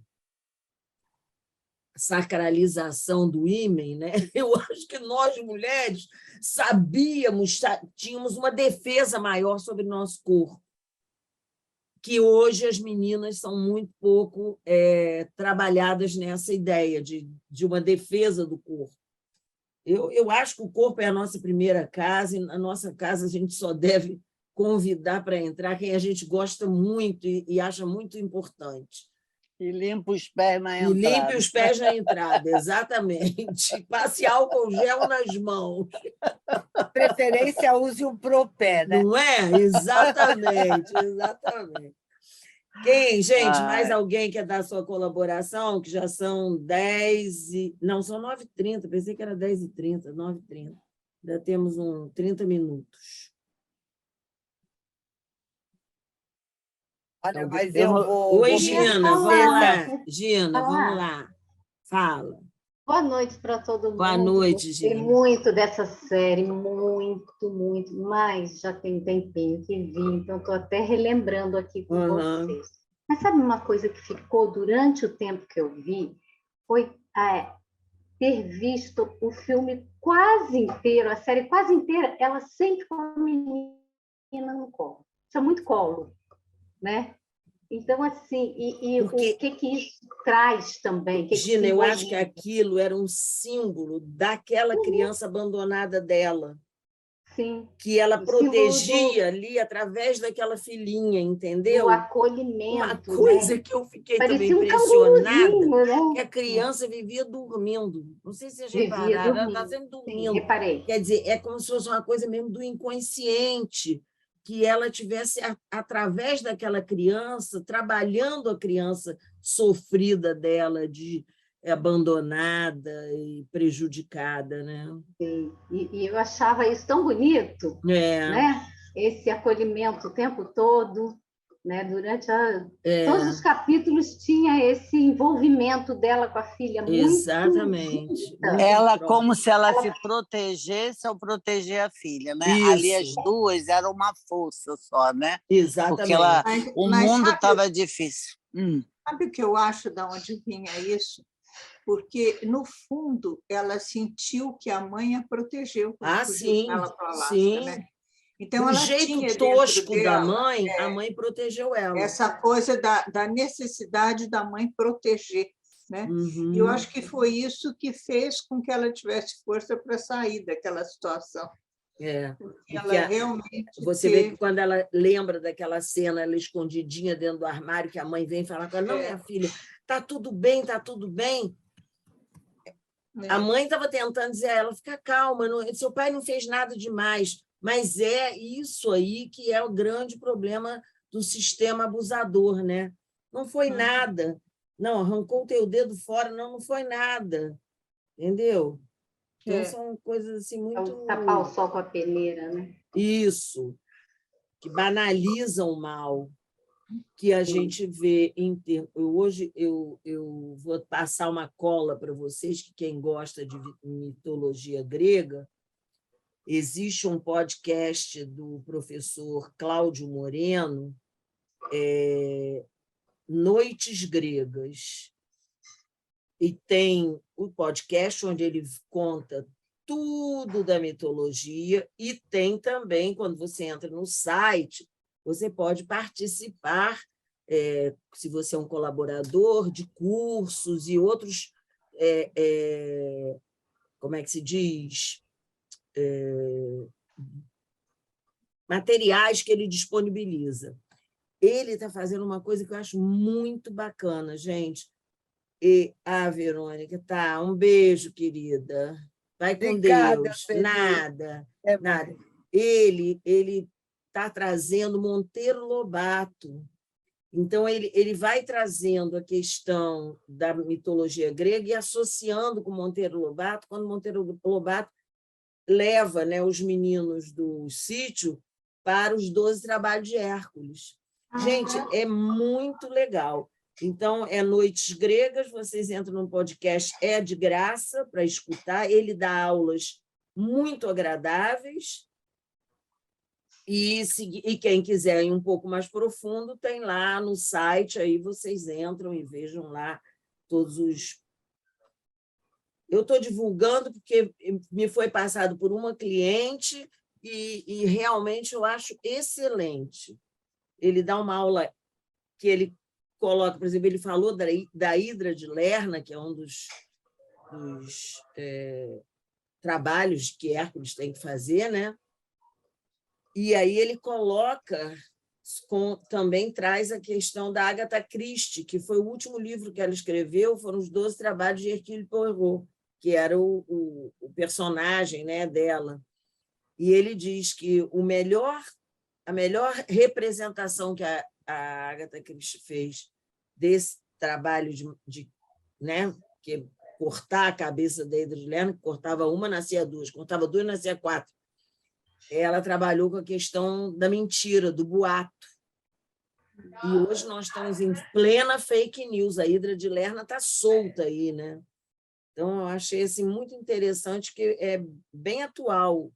sacralização do ímen, né? Eu acho que nós, mulheres, sabíamos, tínhamos uma defesa maior sobre o nosso corpo, que hoje as meninas são muito pouco trabalhadas nessa ideia de uma defesa do corpo. Eu acho que o corpo é a nossa primeira casa, e na nossa casa a gente só deve convidar para entrar quem a gente gosta muito e acha muito importante. E limpa os pés na E entrada. limpe os pés na entrada, exatamente. Passe álcool gel nas mãos. Preferência, use um propé, né? Não é? Exatamente, exatamente. Quem, gente, mais alguém quer dar sua colaboração? Que já são 10 e... Não, são 9h30, pensei que era 10h30, 9h30. Ainda temos 30 minutos. Olha, mas eu vou... Oi, vou Gina, vamos lá. Gina, vamos lá. Fala. Boa noite para todo mundo. Boa noite, Gostei Gina. muito dessa série, muito, muito, mas já tem um tempinho que vi, então estou até relembrando aqui com vocês. Mas sabe uma coisa que ficou durante o tempo que eu vi? Foi ter visto o filme quase inteiro, a série quase inteira, ela sempre com a menina no colo. Isso é muito colo, né? Então, assim, o que isso traz também? Gina, eu acho que aquilo era um símbolo daquela criança abandonada dela. Sim. Que ela protegia ali através daquela filhinha, entendeu? O acolhimento. Uma coisa, né? Que eu fiquei parecia também impressionada, né? que a criança vivia dormindo. Não sei se vocês repararam, ela está sempre dormindo. Sim, reparei. Quer dizer, é como se fosse uma coisa mesmo do inconsciente, que ela tivesse, através daquela criança, trabalhando a criança sofrida dela, abandonada e prejudicada, né? Sim. E eu achava isso tão bonito, né? Esse acolhimento o tempo todo, né? Durante todos os capítulos tinha esse envolvimento dela com a filha. Exatamente. Muito ela como se ela se protegesse ao proteger a filha, né? Isso. Ali as duas eram uma força só, né? Exatamente. Porque o mundo estava difícil. Sabe o que eu acho de onde vinha isso? Porque, no fundo, ela sentiu que a mãe a protegeu. Sim, ela para Alasca, sim. né? Então, o ela jeito tinha tosco dela, da mãe, a mãe protegeu ela. Essa coisa da necessidade da mãe proteger. Né? Uhum. E eu acho que foi isso que fez com que ela tivesse força para sair daquela situação. Porque ela realmente você vê que quando ela lembra daquela cena, ela escondidinha dentro do armário, que a mãe vem falar com ela, não, minha filha, tá tudo bem, tá tudo bem. A mãe estava tentando dizer a ela, fica calma, seu pai não fez nada demais, mas é isso aí que é o grande problema do sistema abusador, né? Não foi nada. Não, arrancou o teu dedo fora, não foi nada. Entendeu? Então, são coisas assim muito... Tapar o sol com a peneira, né? Isso. que banalizam o mal, que a gente vê em termos... Hoje eu vou passar uma cola para vocês, que quem gosta de mitologia grega, existe um podcast do professor Cláudio Moreno, Noites Gregas, e tem o podcast onde ele conta tudo da mitologia, e tem também, quando você entra no site, você pode participar, se você é um colaborador, de cursos e outros, como é que se diz? Materiais que ele disponibiliza. Ele está fazendo uma coisa que eu acho muito bacana, gente. E a Verônica, tá, um beijo, querida. Vai com Obrigada, Deus. Felipe. Nada, É nada. Ele está trazendo Monteiro Lobato. Então, ele vai trazendo a questão da mitologia grega e associando com Monteiro Lobato, quando Monteiro Lobato leva, né, os meninos do sítio para os 12 trabalhos de Hércules. Gente, é muito legal. Então, é Noites Gregas, vocês entram no podcast, é de graça para escutar, ele dá aulas muito agradáveis, e quem quiser ir um pouco mais profundo, tem lá no site, aí vocês entram e vejam lá todos os... Eu estou divulgando porque me foi passado por uma cliente e realmente eu acho excelente. Ele dá uma aula que ele coloca, por exemplo, ele falou da Hidra de Lerna, que é um dos trabalhos que Hércules tem que fazer, né? E aí ele coloca, também traz a questão da Agatha Christie, que foi o último livro que ela escreveu, foram os 12 trabalhos de Hercule Poirot, que era o personagem, né, dela. E ele diz que a melhor representação que a Agatha Christie fez desse trabalho né, que cortar a cabeça da Hidra de Lerna, que cortava uma, nascia duas, cortava duas, nascia quatro. Ela trabalhou com a questão da mentira, do boato. E hoje nós estamos em plena fake news. A Hidra de Lerna está solta aí, né? Então, eu achei assim, muito interessante, que é bem atual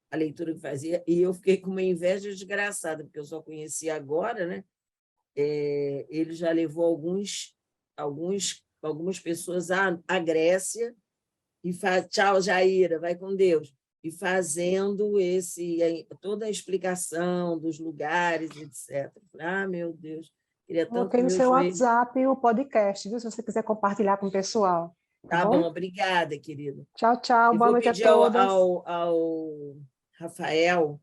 a leitura que fazia, e eu fiquei com uma inveja desgraçada, porque eu só conhecia agora, né? Ele já levou algumas pessoas à Grécia, e tchau, Jaira, vai com Deus, e fazendo toda a explicação dos lugares, etc. Ah, meu Deus, queria tanto Coloquei no seu WhatsApp o podcast, viu? Se você quiser compartilhar com o pessoal. Tá bom? Obrigada, querida. Tchau, tchau. E boa noite a todas. ao Rafael,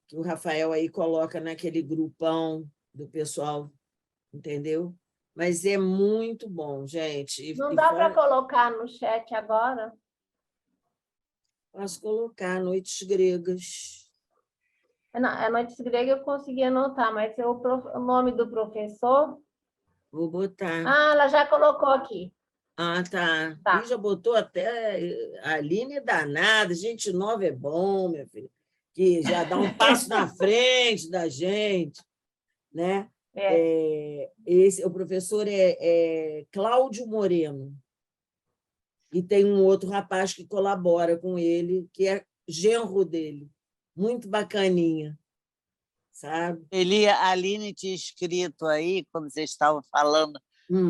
que o Rafael aí coloca naquele grupão do pessoal, entendeu? Mas é muito bom, gente. Não dá para colocar no chat agora? Posso colocar Noites Gregas. A Noites Gregas eu consegui anotar, mas o nome do professor... Vou botar. Ah, ela já colocou aqui. Ah, tá. E já botou até a Aline danada, gente nova é bom, minha filha, que já dá um passo na frente da gente, né? O professor é Cláudio Moreno, e tem um outro rapaz que colabora com ele, que é genro dele, muito bacaninha, sabe? A Aline tinha escrito aí, quando vocês estavam falando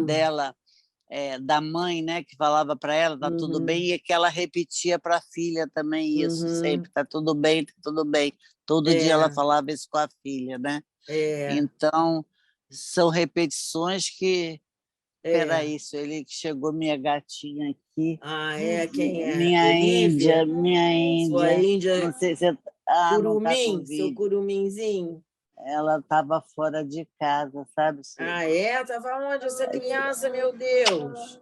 dela, da mãe, né, que falava para ela, tá tudo bem, e que ela repetia para a filha também isso, sempre, tá tudo bem, tá tudo bem. Todo dia ela falava isso com a filha, né? Então, são repetições que... Espera isso, ele que chegou, minha gatinha aqui. Ah, quem é? Minha Índia. Sua Índia. Não sei se... Curumim, não tá, seu curuminzinho. Ela estava fora de casa, sabe? Estava onde essa criança, meu Deus?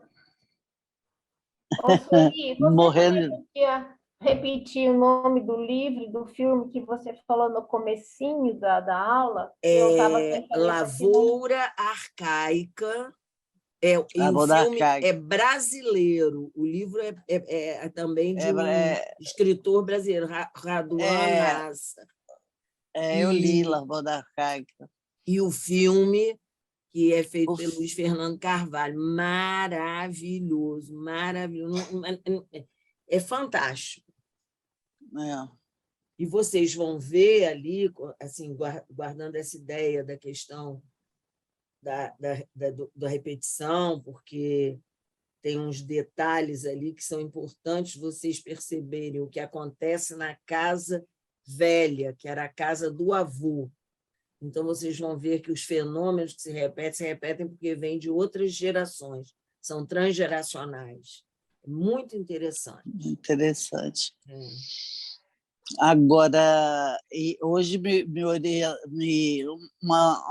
Ô, Sueli, você morrendo. podia repetir o nome do livro, do filme que você falou no comecinho da aula? Lavoura Arcaica. O filme é brasileiro, o livro é também de um escritor brasileiro, Raduan Rassa. Eu li Lavoura da Arcaica. E o filme, que é feito pelo Luiz Fernando Carvalho, maravilhoso, maravilhoso. É fantástico. E vocês vão ver ali, assim, guardando essa ideia da questão da repetição, porque tem uns detalhes ali que são importantes vocês perceberem o que acontece na casa velha, que era a casa do avô. Então, vocês vão ver que os fenômenos que se repetem porque vêm de outras gerações, são transgeracionais. Muito interessante. Interessante. Agora, hoje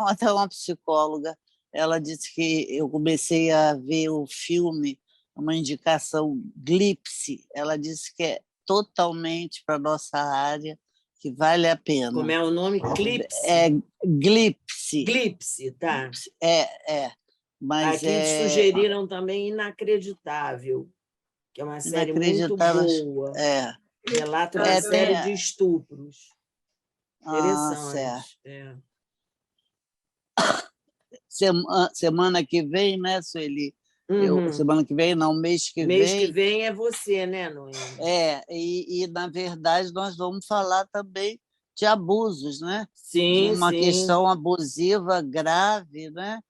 até uma psicóloga, ela disse que eu comecei a ver o filme, uma indicação Glipse, ela disse que é totalmente para a nossa área, que vale a pena. Como é o nome? Glipse? É Glipse. Glipse, tá. Mas aqui sugeriram também Inacreditável, que é uma série muito boa. Relata uma série de estupros. Interessante. Semana que vem, né, Sueli? Semana que vem, não, mês que vem. Mês que vem é você, né, Noemi? E, na verdade, nós vamos falar também de abusos, né? Sim, de uma questão abusiva grave, né?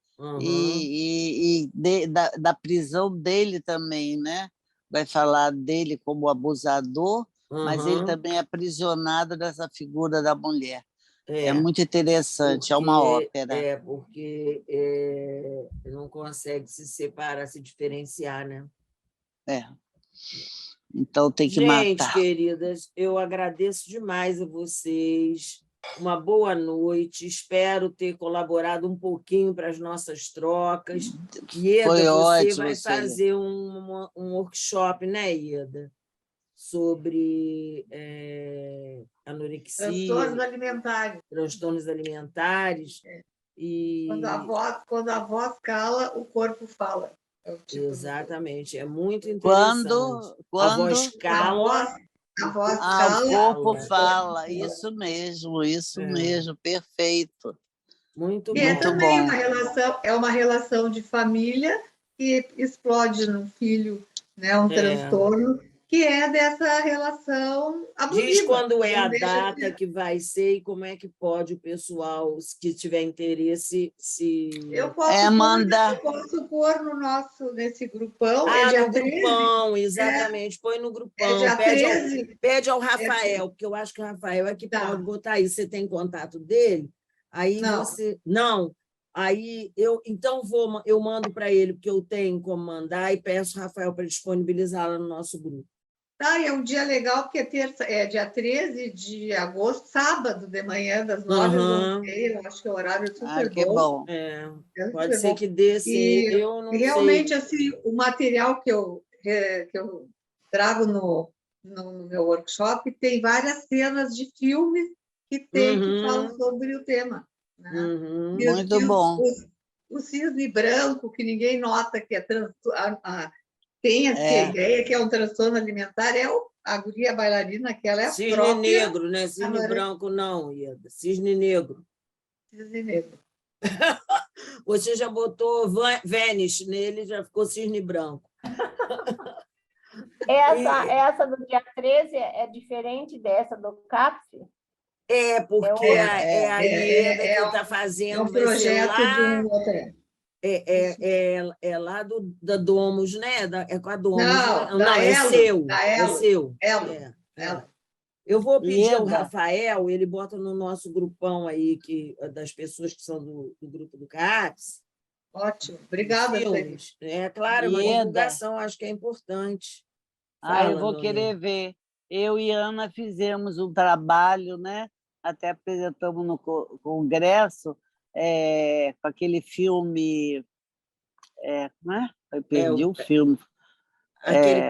Da prisão dele também, né? Vai falar dele como abusador, mas ele também é aprisionado dessa figura da mulher. É muito interessante, é uma ópera. Porque não consegue se separar, se diferenciar, né? Então tem que matar. Gente, matar. queridas, eu agradeço demais a vocês. Uma boa noite. Espero ter colaborado um pouquinho para as nossas trocas. Ieda, foi você ótimo, vai fazer um workshop, né, Ieda? Sobre anorexia. Transtornos alimentares. E... Quando a voz cala, o corpo fala. Exatamente, é muito interessante. Quando a voz cala, o corpo fala. Isso mesmo, perfeito. Muito bom. Também é uma relação de família que explode no filho, né, um transtorno, que é dessa relação abusiva. Diz quando é a data que vai ser e como é que pode o pessoal, que tiver interesse, eu posso pôr nesse grupão. No grupão, exatamente. Põe no grupão. Pede ao Rafael, porque eu acho que o Rafael é que pode botar isso. Você tem contato dele? Aí você... Não. Aí eu mando para ele, porque eu tenho como mandar, e peço ao Rafael para disponibilizá-la no nosso grupo. É um dia legal, porque é dia 13 de agosto, sábado de manhã, das 9 às 11h30, eu acho que é um horário super bom. Pode ser que dê, sim. Eu não realmente, sei. Assim, o material que eu trago no meu workshop tem várias cenas de filmes que falam sobre o tema. Né? Muito bom. O cisne branco, que ninguém nota que é tem essa ideia que é um transtorno alimentar, a guria bailarina, que ela é cisne própria... negro, né? Cisne branco não, Ieda. Cisne negro. Cisne negro. Você já botou Vênus nele, já ficou cisne branco. Essa do dia 13 é diferente dessa do CAPS? Porque a Ieda que está fazendo... É um projeto de um outro... É lá da Domus, né? É com a Domus. Não, é seu. É seu. Eu vou pedir ao Ieda. Rafael, ele bota no nosso grupão aí, das pessoas que são do grupo do CAPS. Ótimo, obrigada. Claro, uma divulgação, acho que é importante. Eu vou querer ver. Eu e Ana fizemos um trabalho, né? Até apresentamos no congresso, com aquele filme... como é? Eu perdi o filme. Aquele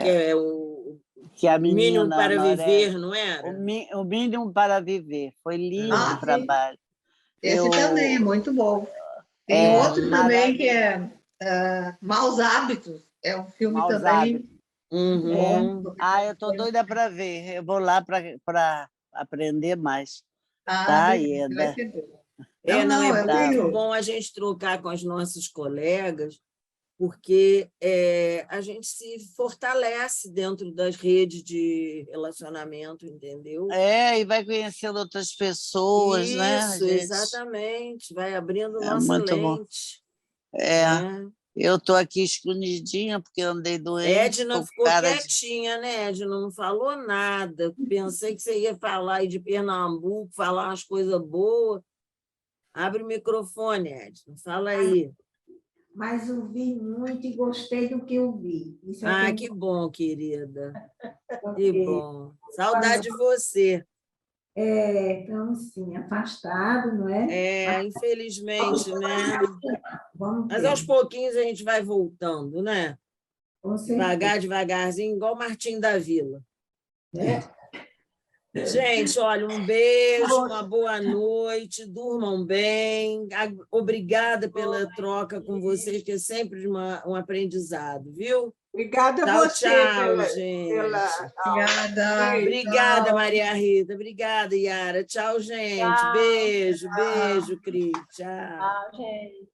que é o Mínimo para Viver, não era? O Mínimo para Viver. Foi lindo o trabalho. Esse também é muito bom. Tem outro também que é Maus Hábitos. É um filme Maus também bom. Eu estou doida para ver. Eu vou lá para aprender mais. Tá, beleza, Ieda? vai ser bom. Não, é Tá. muito bom a gente trocar com os nossos colegas, porque a gente se fortalece dentro das redes de relacionamento, entendeu? E vai conhecendo outras pessoas, né, Isso, gente? exatamente, vai abrindo É nossa muito bom. lente. É. Né? Eu estou aqui escondidinha, porque andei doente. Edna ficou quietinha, né, Edna? Não falou nada. Pensei que você ia falar aí de Pernambuco, falar umas coisas boas. Abre o microfone, Edna. Fala aí. Mas ouvi muito e gostei do que eu vi. Isso é Que bom, querida. porque Que bom. Saudade de você. estamos, sim, afastados, não é? Infelizmente, né? Vamos Mas ver, aos pouquinhos a gente vai voltando, né? com Devagar, certeza. devagarzinho, igual Martim da Vila. Né? Gente, olha, um beijo, uma boa noite, durmam bem. Obrigada pela troca com vocês, que é sempre um aprendizado, viu? Obrigada a Tchau, você tchau, gente. Obrigada. Obrigada, Tchau. Maria Rita. Obrigada, Yara. Tchau, gente. Tchau. Beijo, beijo, Cris. Tchau. Tchau, gente.